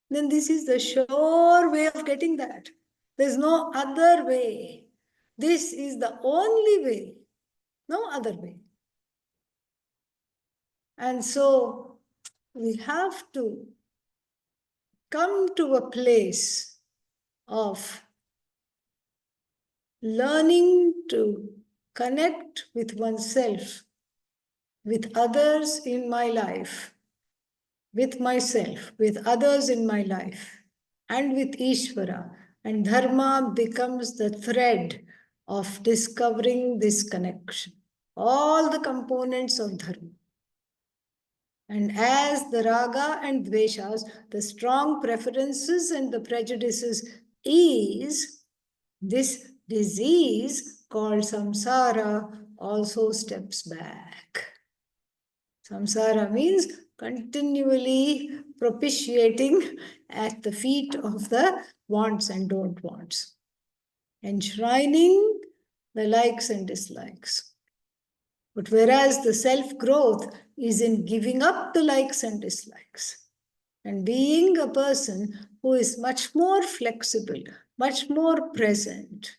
Then this is the sure way of getting that. There's no other way. This is the only way, no other way. And so we have to come to a place of learning to connect with oneself, with others in my life, with myself, with others in my life, and with Ishvara. And Dharma becomes the thread of discovering this connection. All the components of Dharma. And as the raga and dveshas, the strong preferences and the prejudices is, this disease called samsara also steps back. Samsara means continually propitiating at the feet of the wants and don't wants, enshrining the likes and dislikes. But whereas the self-growth is in giving up the likes and dislikes and being a person who is much more flexible, much more present,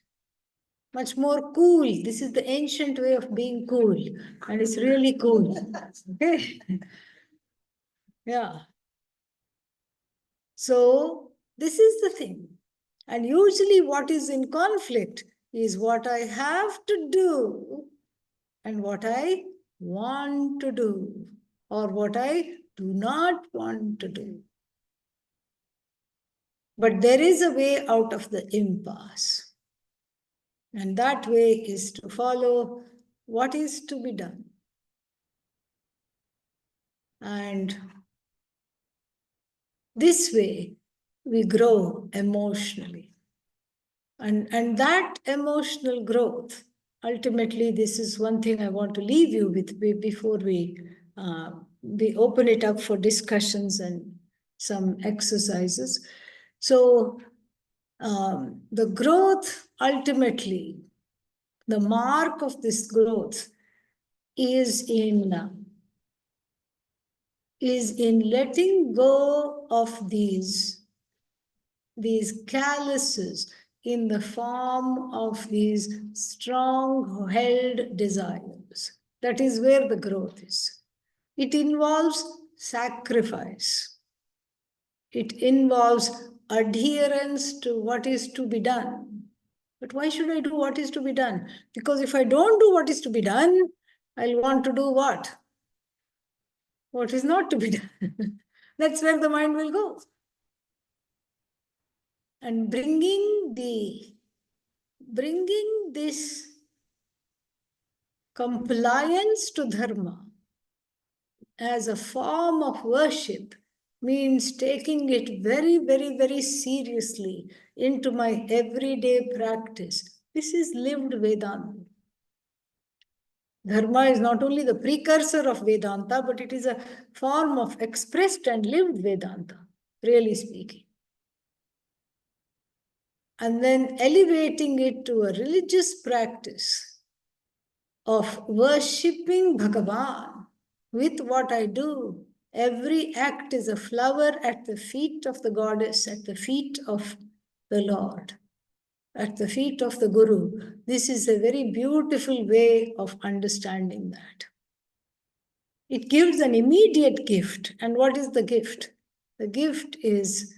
much more cool. This is the ancient way of being cool, and it's really cool. Okay. Yeah. So this is the thing. And usually what is in conflict is what I have to do and what I want to do, or what I do not want to do. But there is a way out of the impasse. And that way is to follow what is to be done. And this way we grow emotionally. And that emotional growth, ultimately, this is one thing I want to leave you with before we open it up for discussions and some exercises. So the growth, ultimately, the mark of this growth is in letting go of these calluses in the form of these strong-held desires. That is where the growth is. It involves sacrifice. It involves adherence to what is to be done. But why should I do what is to be done? Because if I don't do what is to be done, I'll want to do what? What is not to be done. That's where the mind will go. And bringing this compliance to dharma as a form of worship means taking it very, very, very seriously into my everyday practice. This is lived Vedanta. Dharma is not only the precursor of Vedanta, but it is a form of expressed and lived Vedanta, really speaking. And then elevating it to a religious practice of worshipping Bhagavan with what I do. Every act is a flower at the feet of the goddess, at the feet of the Lord, at the feet of the Guru. This is a very beautiful way of understanding that. It gives an immediate gift. And what is the gift? The gift is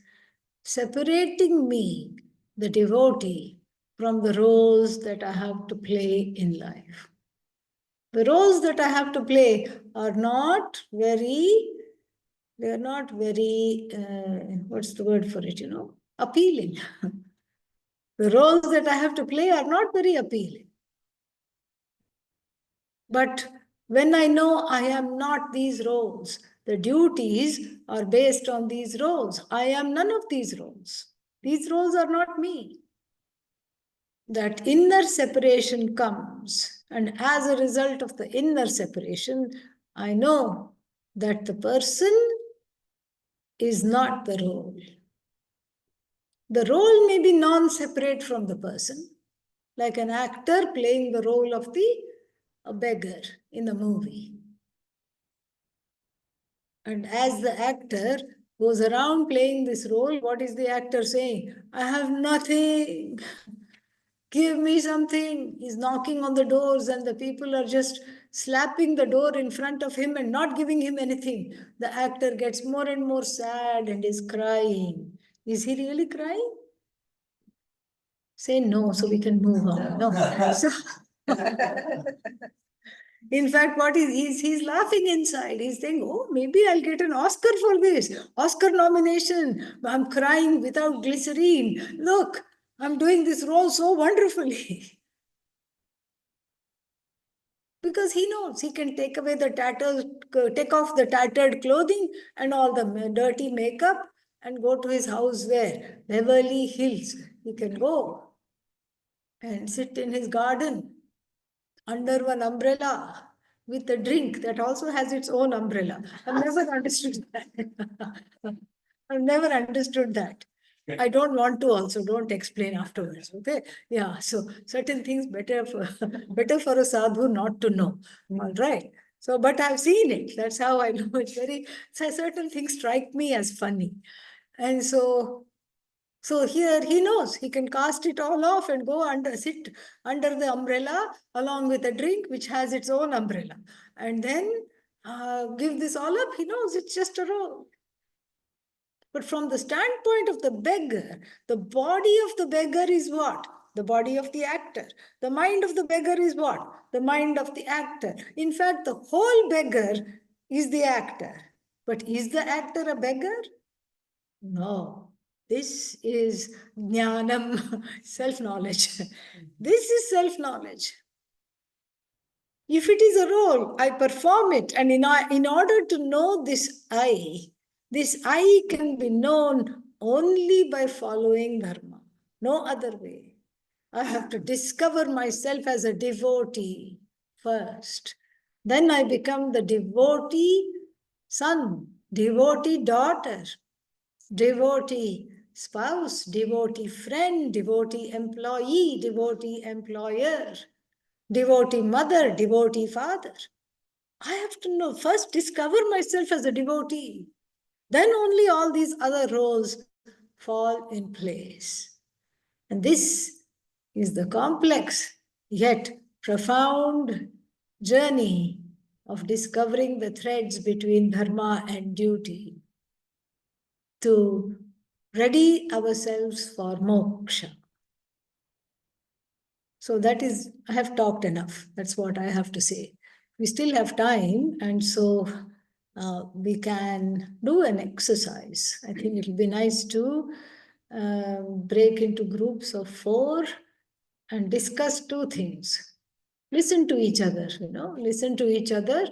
separating me, the devotee, from the roles that I have to play in life. The roles that I have to play are not very, what's the word for it, appealing. The roles that I have to play are not very appealing. But when I know I am not these roles, the duties are based on these roles. I am none of these roles. These roles are not me. That inner separation comes, and as a result of the inner separation, I know that the person is not the role. The role may be non-separate from the person, like an actor playing the role of a beggar in a movie. And as the actor goes around playing this role, what is the actor saying? I have nothing. Give me something. He's knocking on the doors and the people are just slapping the door in front of him and not giving him anything. The actor gets more and more sad and is crying. Is he really crying? Say no so we can move on. No. So, In fact, what he's laughing inside. He's saying, oh, maybe I'll get an Oscar for this. Oscar nomination. I'm crying without glycerine. Look, I'm doing this role so wonderfully. Because he knows he can take away the take off the tattered clothing and all the dirty makeup and go to his house where? Beverly Hills. He can go and sit in his garden under one umbrella with a drink that also has its own umbrella. I've never understood that. I've never understood that. I don't want to also, don't explain afterwards. Okay. Yeah. So certain things better for a sadhu not to know. All right. So, but I've seen it. That's how I know it's so certain things strike me as funny. And so here he knows he can cast it all off and sit under the umbrella along with a drink which has its own umbrella. And then give this all up. He knows it's just a role. But from the standpoint of the beggar, the body of the beggar is what? The body of the actor. The mind of the beggar is what? The mind of the actor. In fact, the whole beggar is the actor. But is the actor a beggar? No. This is jnanam, self-knowledge. This is self-knowledge. If it is a role, I perform it. And in order to know this I can be known only by following dharma. No other way. I have to discover myself as a devotee first. Then I become the devotee son, devotee daughter, devotee spouse, devotee friend, devotee employee, devotee employer, devotee mother, devotee father. I have to know, first discover myself as a devotee. Then only all these other roles fall in place. And this is the complex yet profound journey of discovering the threads between dharma and duty to ready ourselves for moksha. So that is, I have talked enough. That's what I have to say. We still have time, and so we can do an exercise. I think it'll be nice to break into groups of 4 and discuss 2 things. Listen to each other, listen to each other.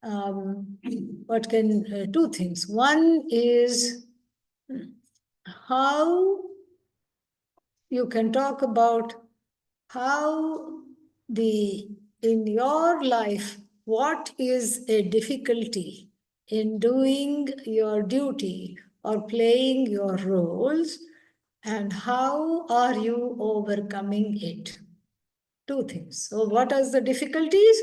What can 2 things? One is how you can talk about how in your life, what is a difficulty in doing your duty or playing your roles, and how are you overcoming it? 2 things. So what are the difficulties,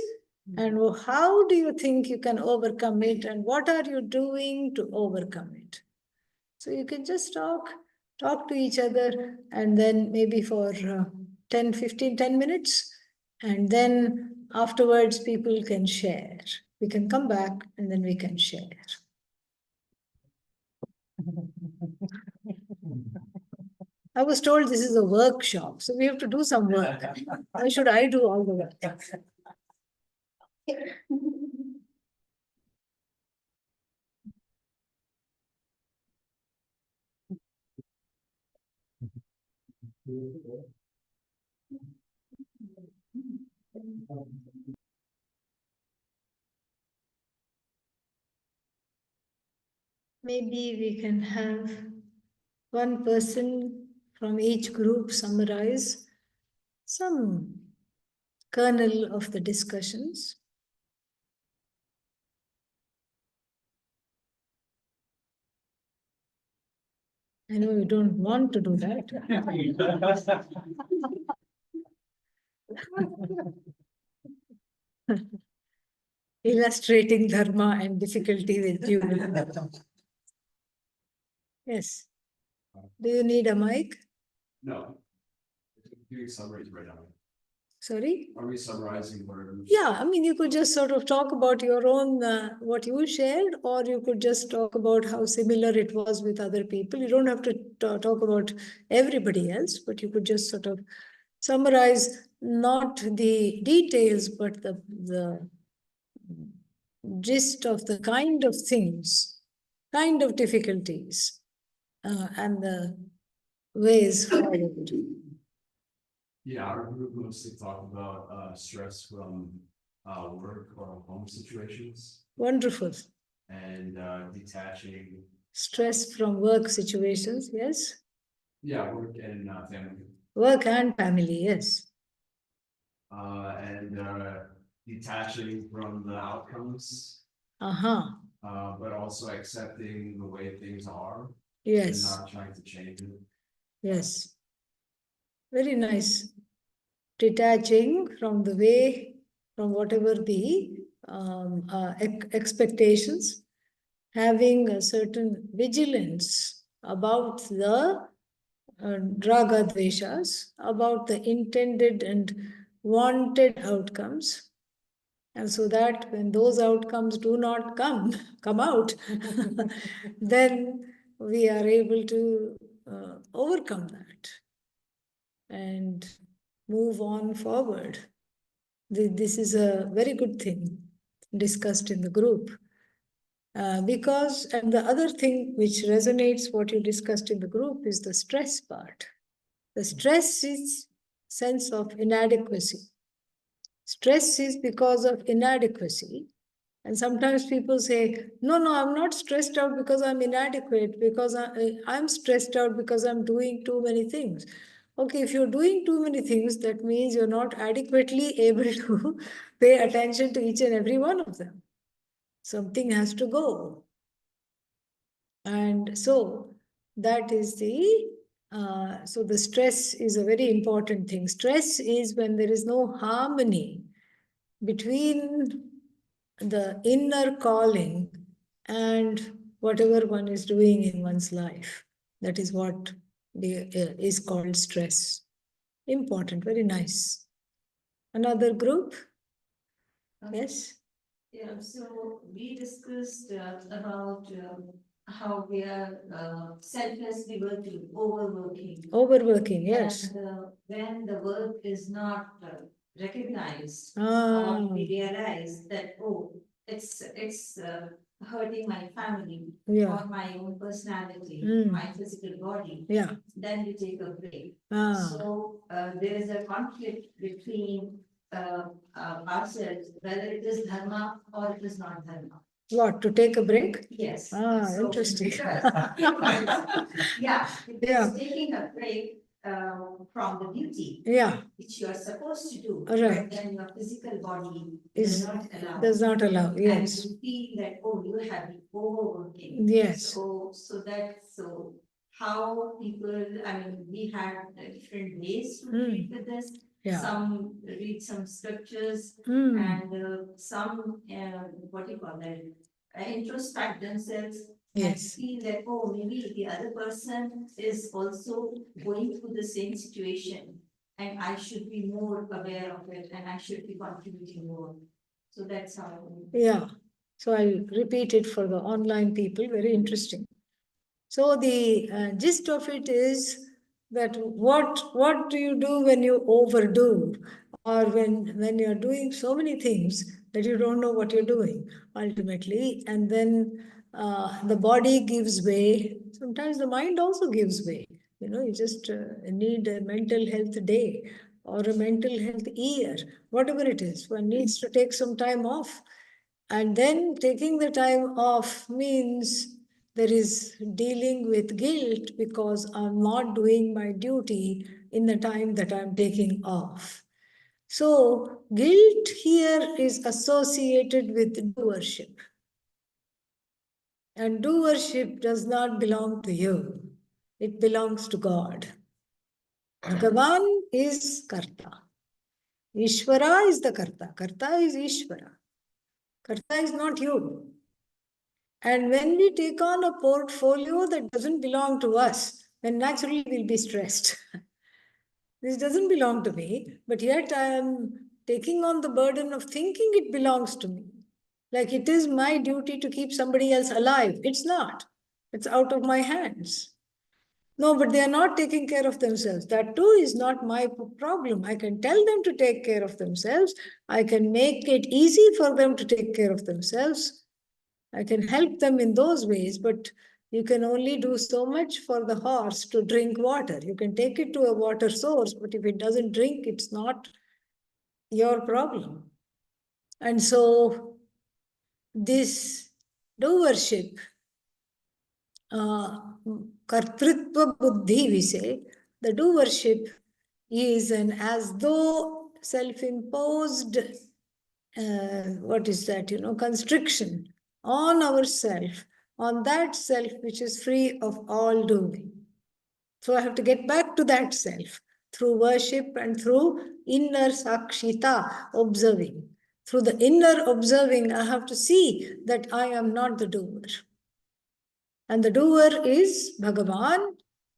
and how do you think you can overcome it, and what are you doing to overcome it? So you can just talk to each other, and then maybe for 10 minutes, and then afterwards people can share. We can come back and then we can share. I was told this is a workshop, so we have to do some work. Why should I do all the work? Maybe we can have one person from each group summarize some kernel of the discussions. I know you don't want to do that. Illustrating dharma and difficulty with you. Yes. Do you need a mic? No. Doing summaries right now. Sorry? Are we summarizing whatever? Yeah, I mean, you could just sort of talk about your own, what you shared, or you could just talk about how similar it was with other people. You don't have to talk about everybody else, but you could just sort of summarize not the details, but the gist of the kind of things, kind of difficulties, and the ways forward. Yeah, our group mostly talked about stress from work or home situations Wonderful. and detaching. Stress from work situations, yes? Yeah, work and family. Work and family, yes. And detaching from the outcomes, Uh-huh. but also accepting the way things are and Yes, not trying to change it. yes. Very nice. Detaching from the way, from whatever the expectations, having a certain vigilance about the raga dveshas, about the intended and wanted outcomes. And so that when those outcomes do not come out, then we are able to overcome that and move on forward. This is a very good thing discussed in the group. And the other thing which resonates what you discussed in the group is the stress part. The stress is sense of inadequacy. Stress is because of inadequacy. And sometimes people say, no, I'm not stressed out because I'm inadequate, because I'm stressed out because I'm doing too many things. Okay, if you're doing too many things, that means you're not adequately able to pay attention to each and every one of them. Something has to go. And so that is so the stress is a very important thing. Stress is when there is no harmony between the inner calling and whatever one is doing in one's life. That is what is called stress. Important, very nice. Another group? Yes? Yeah, so we discussed about how we are selflessly working, overworking. Overworking, yes. And when the work is not recognized, Ah, or we realize that, oh, it's hurting my family yeah. or my own personality, Mm. my physical body, Yeah. then we take a break. Ah. So there is a conflict between ourselves, whether it is dharma or it is not dharma. What, to take a break? Yes. Ah, So, interesting. because- yeah, because Yeah. taking a break from the duty, Yeah, which you are supposed to do, Right. but then your physical body Is- does not allow. does not allow, yes. And you feel that, oh, you have been overworking. Yes. So how people, I mean, we had different ways to Mm. treat with this. Yeah. Some read some scriptures Mm. and some, what do you call that? Introspect themselves. Yes. And feel that, oh, maybe the other person is also going through the same situation. And I should be more aware of it and I should be contributing more. So that's how. Yeah. So I'll repeat it for the online people. Very interesting. So the gist of it is that what do you do when you overdo, or when you're doing so many things that you don't know what you're doing ultimately, and then the body gives way. Sometimes the mind also gives way. You just need a mental health day or a mental health year, whatever it is. One needs to take some time off. And then taking the time off means there is dealing with guilt because I'm not doing my duty in the time that I'm taking off. So, guilt here is associated with doership. And doership does not belong to you, it belongs to God. Bhagavan is Karta. Ishvara is the Karta. Karta is Ishvara. Karta is not you. And when we take on a portfolio that doesn't belong to us, then naturally we'll be stressed. This doesn't belong to me, but yet I am taking on the burden of thinking it belongs to me. Like it is my duty to keep somebody else alive. It's not. It's out of my hands. No, but they are not taking care of themselves. That too is not my problem. I can tell them to take care of themselves. I can make it easy for them to take care of themselves. I can help them in those ways, but you can only do so much for the horse to drink water. You can take it to a water source, but if it doesn't drink, it's not your problem. And so this doership, kartritva buddhi, we say, the doership is an as though self-imposed, what is that, constriction on ourself, on that self which is free of all doing. So I have to get back to that self through worship and through inner sakshita, observing. Through the inner observing, I have to see that I am not the doer. And the doer is Bhagavan,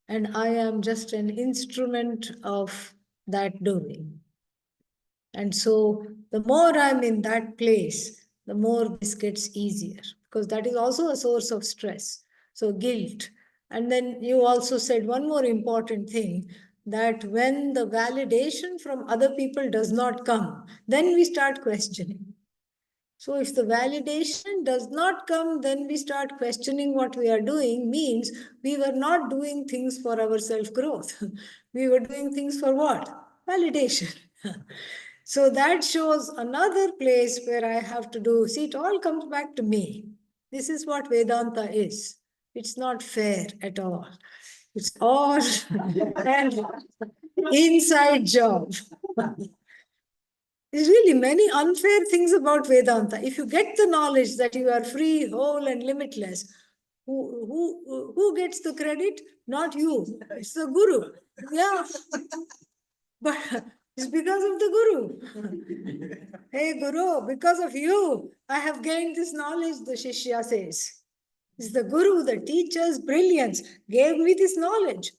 and I am just an instrument of that doing. And so the more I'm in that place, the more this gets easier, because that is also a source of stress. So guilt. And then you also said one more important thing, that when the validation from other people does not come, then we start questioning. So if the validation does not come, then we start questioning what we are doing, means we were not doing things for our self-growth. We were doing things for what? Validation. So that shows another place where I have to do, see, it all comes back to me. This is what Vedanta is. It's not fair at all. It's all an inside job. There's really many unfair things about Vedanta. If you get the knowledge that you are free, whole, and limitless, who gets the credit? Not you. It's the Guru. Yeah. But it's because of the Guru. Hey Guru, because of you, I have gained this knowledge, the Shishya says. It's the Guru, the teacher's brilliance, gave me this knowledge.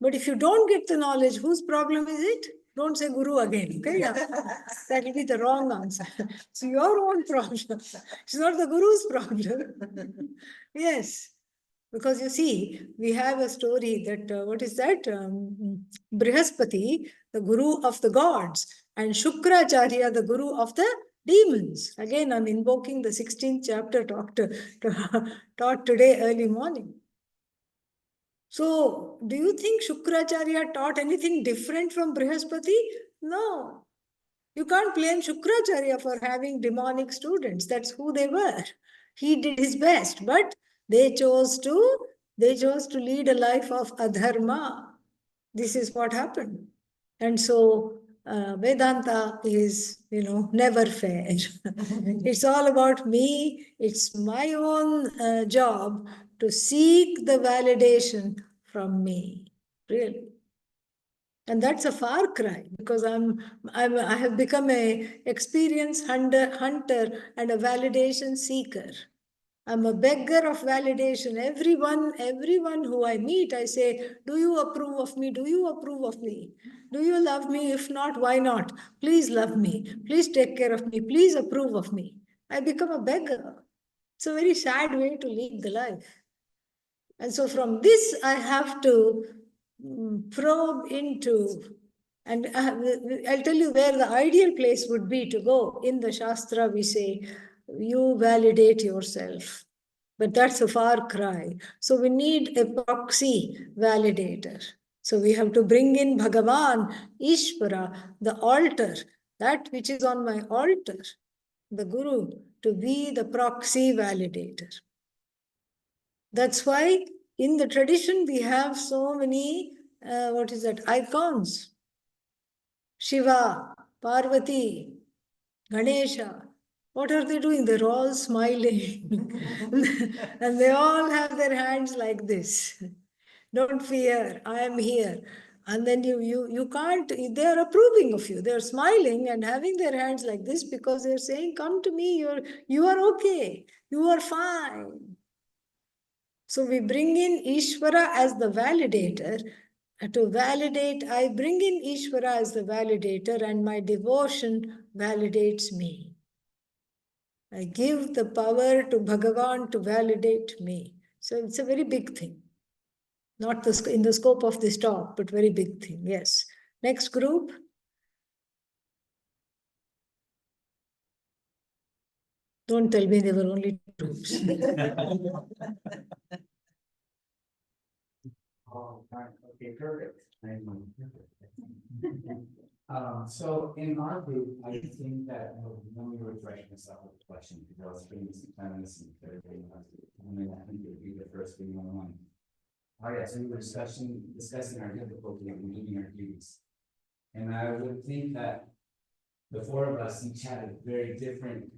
But if you don't get the knowledge, whose problem is it? Don't say Guru again. Okay? That will be the wrong answer. It's your own problem. It's not the Guru's problem. Yes. Because you see, we have a story that, what is that? Brihaspati, the guru of the gods, and Shukracharya, the guru of the demons. Again, I'm invoking the 16th chapter taught today early morning. So, do you think Shukracharya taught anything different from Brihaspati? No. You can't blame Shukracharya for having demonic students. That's who they were. He did his best, but they chose to lead a life of adharma. This is what happened. And so Vedanta is, never fair. It's all about me. It's my own job to seek the validation from me. Really. And that's a far cry, because I have become a experienced hunter and a validation seeker. I'm a beggar of validation. Everyone who I meet, I say, do you approve of me? Do you approve of me? Do you love me? If not, why not? Please love me. Please take care of me. Please approve of me. I become a beggar. It's a very sad way to lead the life. And so from this, I have to probe into, and I'll tell you where the ideal place would be to go. In the Shastra, we say, you validate yourself. But that's a far cry. So we need a proxy validator. So we have to bring in Bhagavan, Ishvara, the altar, that which is on my altar, the Guru, to be the proxy validator. That's why in the tradition we have so many, icons. Shiva, Parvati, Ganesha. What are they doing? They're all smiling. And they all have their hands like this. Don't fear, I am here. And then you can't, they are approving of you. They're smiling and having their hands like this because they're saying, come to me, you are okay, you are fine. So we bring in Ishvara as the validator. To validate, I bring in Ishvara as the validator, and my devotion validates me. I give the power to Bhagavan to validate me. So it's a very big thing. Not in the scope of this talk, but very big thing, yes. Next group. Don't tell me there were only two groups. Oh, okay, perfect. So in our group, I think that let me refresh myself with a question because I was spending some time listening to everybody else. And then I think it would be the first thing on one. Oh yeah, so we were discussing our difficulty of meeting our duties. And I would think that the four of us each had a very different,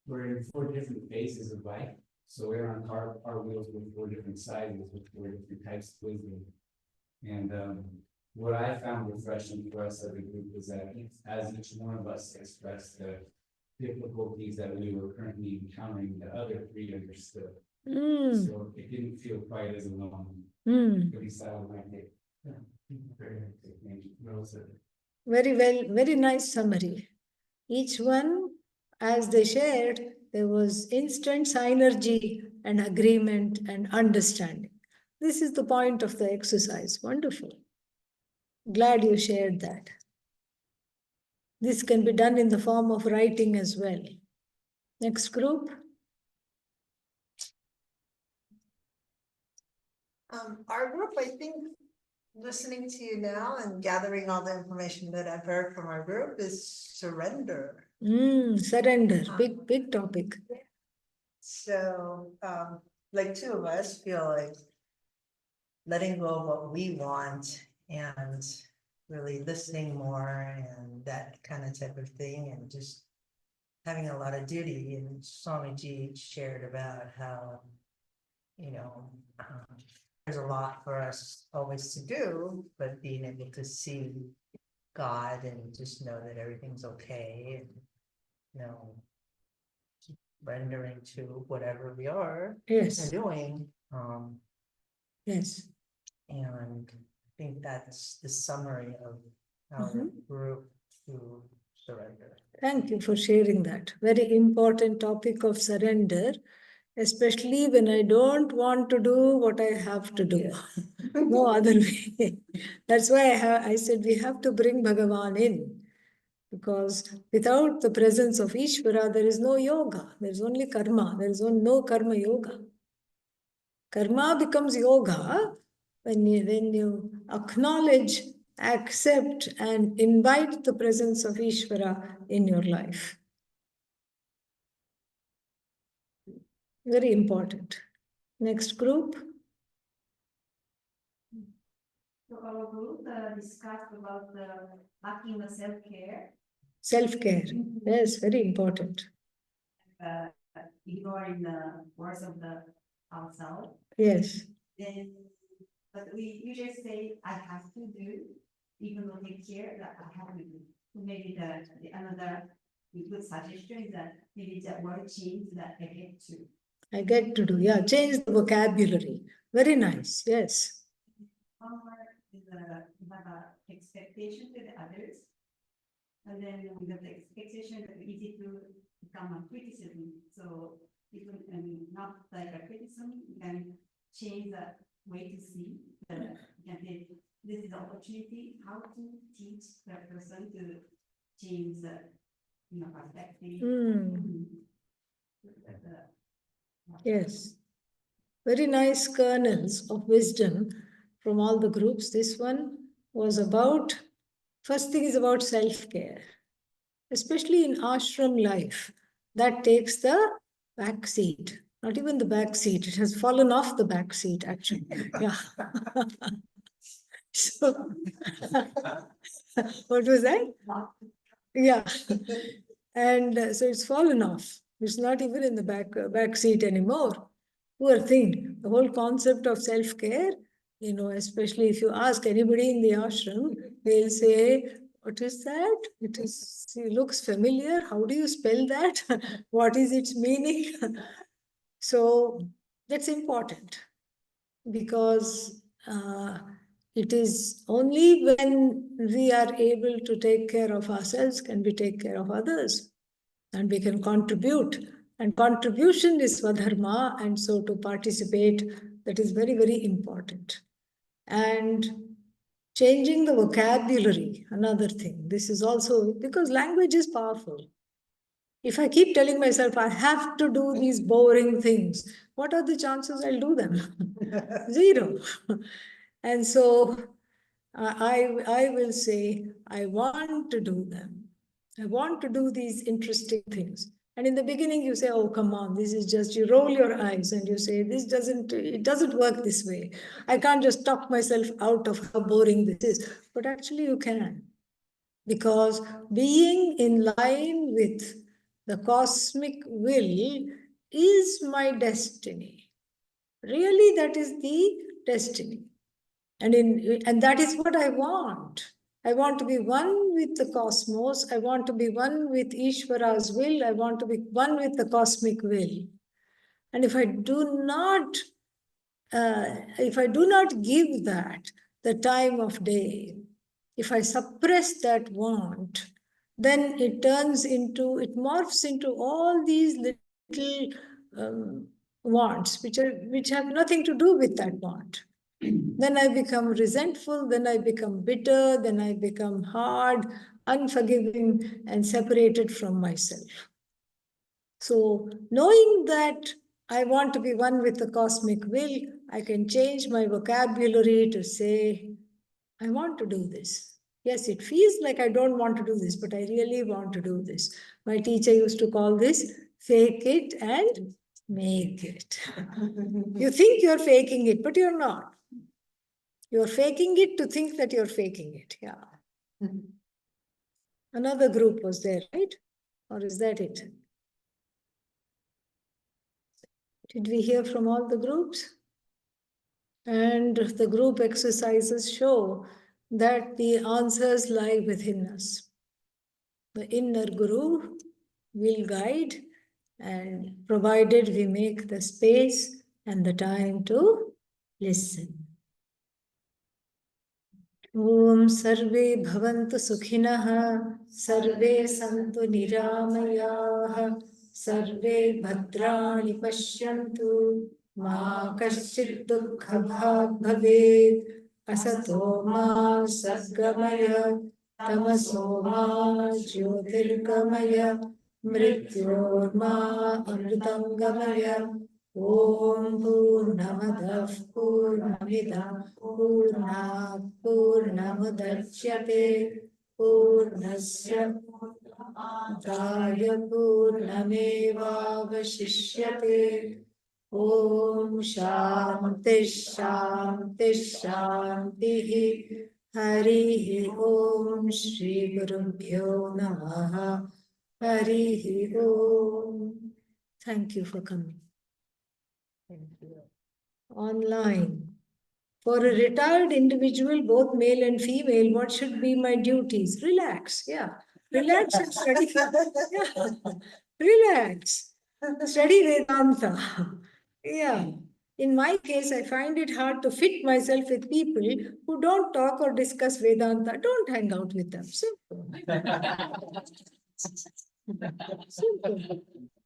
we're in 4 different phases of life. So we're on our wheels with 4 different sizes, with 4 different types of wisdom. And what I found refreshing for us as a group is that as each one of us expressed the difficulties that we were currently encountering, the other 3 understood. So it didn't feel quite as alone. At least that was my take. Very well, very nice summary. Each one, as they shared, there was instant synergy and agreement and understanding. This is the point of the exercise. Wonderful. Glad you shared that. This can be done in the form of writing as well. Next group. Our group, I think, listening to you now and gathering all the information that I've heard from our group is surrender. Surrender, big topic. So, like 2 of us feel like letting go of what we want and really listening more and that kind of type of thing, and just having a lot of duty. And Swamiji shared about how, there's a lot for us always to do, but being able to see God and just know that everything's okay, and rendering to whatever we are Yes, doing. yes. And I think that's the summary of our group to surrender. Thank you for sharing that. Very important topic of surrender, especially when I don't want to do what I have to do. No other way. That's why I said we have to bring Bhagavan in. Because without the presence of Ishvara, there is no yoga. There is only karma. There is no karma yoga. Karma becomes yoga when you acknowledge, accept, and invite the presence of Ishvara in your life. Very important. Next group. So our group discussed about the lacking of self-care. Self-care. Yes, very important. Ignoring the words of the outside. Yes. Then, but we usually say, I have to do, even though take care that I have to do. So maybe the another good suggestion is that maybe the word change that I get to. I get to do, yeah, change the vocabulary. Very nice, yes. One more is you have a expectation to the others. And then with the expectation that it's easy to become a criticism. So even not like a criticism, you can change the way to see that you can say, this is the opportunity, how to teach that person to change the perspective. Yes. Very nice kernels of wisdom from all the groups. This one was about, first thing is about self-care, especially in ashram life. That takes the back seat. Not even the back seat. It has fallen off the back seat, actually. Yeah. So, what was that? Yeah. And so it's fallen off. It's not even in the back seat anymore. Poor thing. The whole concept of self-care, especially if you ask anybody in the ashram, they'll say, what is that? It looks familiar. How do you spell that? What is its meaning? So that's important, because it is only when we are able to take care of ourselves can we take care of others, and we can contribute. And contribution is Swadharma, and so to participate, that is very, very important. And changing the vocabulary, another thing. This is also because language is powerful. If I keep telling myself I have to do these boring things, what are the chances I'll do them? Zero. And so I will say, I want to do them. I want to do these interesting things. And in the beginning, you say, oh, come on, this is just, you roll your eyes and you say, it doesn't work this way. I can't just talk myself out of how boring this is. But actually, you can. Because being in line with the cosmic will is my destiny. Really, that is the destiny. And that is what I want. I want to be one with the cosmos. I want to be one with Ishvara's will. I want to be one with the cosmic will. And if I do not give that the time of day, if I suppress that want, then it morphs into all these little wants, which have nothing to do with that want. Then I become resentful, then I become bitter, then I become hard, unforgiving, and separated from myself. So, knowing that I want to be one with the cosmic will, I can change my vocabulary to say, I want to do this. Yes, it feels like I don't want to do this, but I really want to do this. My teacher used to call this fake it and make it. You think you're faking it, but you're not. You're faking it to think that you're faking it. Yeah. Another group was there, right? Or is that it? Did we hear from all the groups? And the group exercises show that the answers lie within us. The inner guru will guide, and provided we make the space and the time to listen. Om Sarve Bhavantu Sukhinah, Sarve Santu Niramayah, Sarve Bhadrani Pashyantu, Ma Kaschid Dukha Bhag Bhaved, Asato Ma Sadgamaya, Tamaso Ma Jyotirgamaya, Mrityorma Amritangamaya. Om Purnamadav Purnamidam Purnat Purnamudachyate Purnasya Purnamedaya Purnamevavashishyate. Om Shanti Shanti Shanti. Hari Om Shri Gurubhyo Namaha. Hari Om. Thank you for coming. Online. For a retired individual, both male and female, what should be my duties? Relax, yeah. Relax and study. Yeah. Relax. Study Vedanta. Yeah. In my case, I find it hard to fit myself with people who don't talk or discuss Vedanta. Don't hang out with them. Simple. Simple.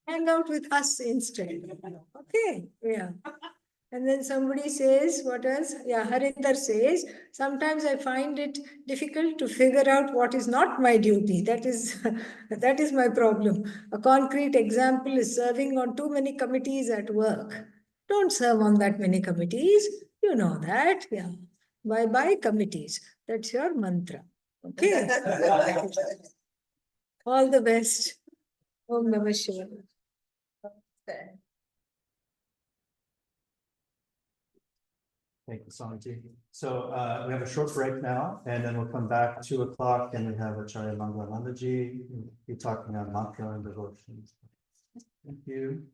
Hang out with us instead. Okay, yeah. And then somebody says, what else? Yeah, Harinder says, sometimes I find it difficult to figure out what is not my duty. That is my problem. A concrete example is serving on too many committees at work. Don't serve on that many committees. You know that. Yeah. Bye-bye committees. That's your mantra. Okay. All the best. Om Namah Shivaya. Thank you, Swamiji. So we have a short break now, and then we'll come back 2 o'clock, and we have Acharya Mangalanandaji be talking on mantra and devotion. Thank you.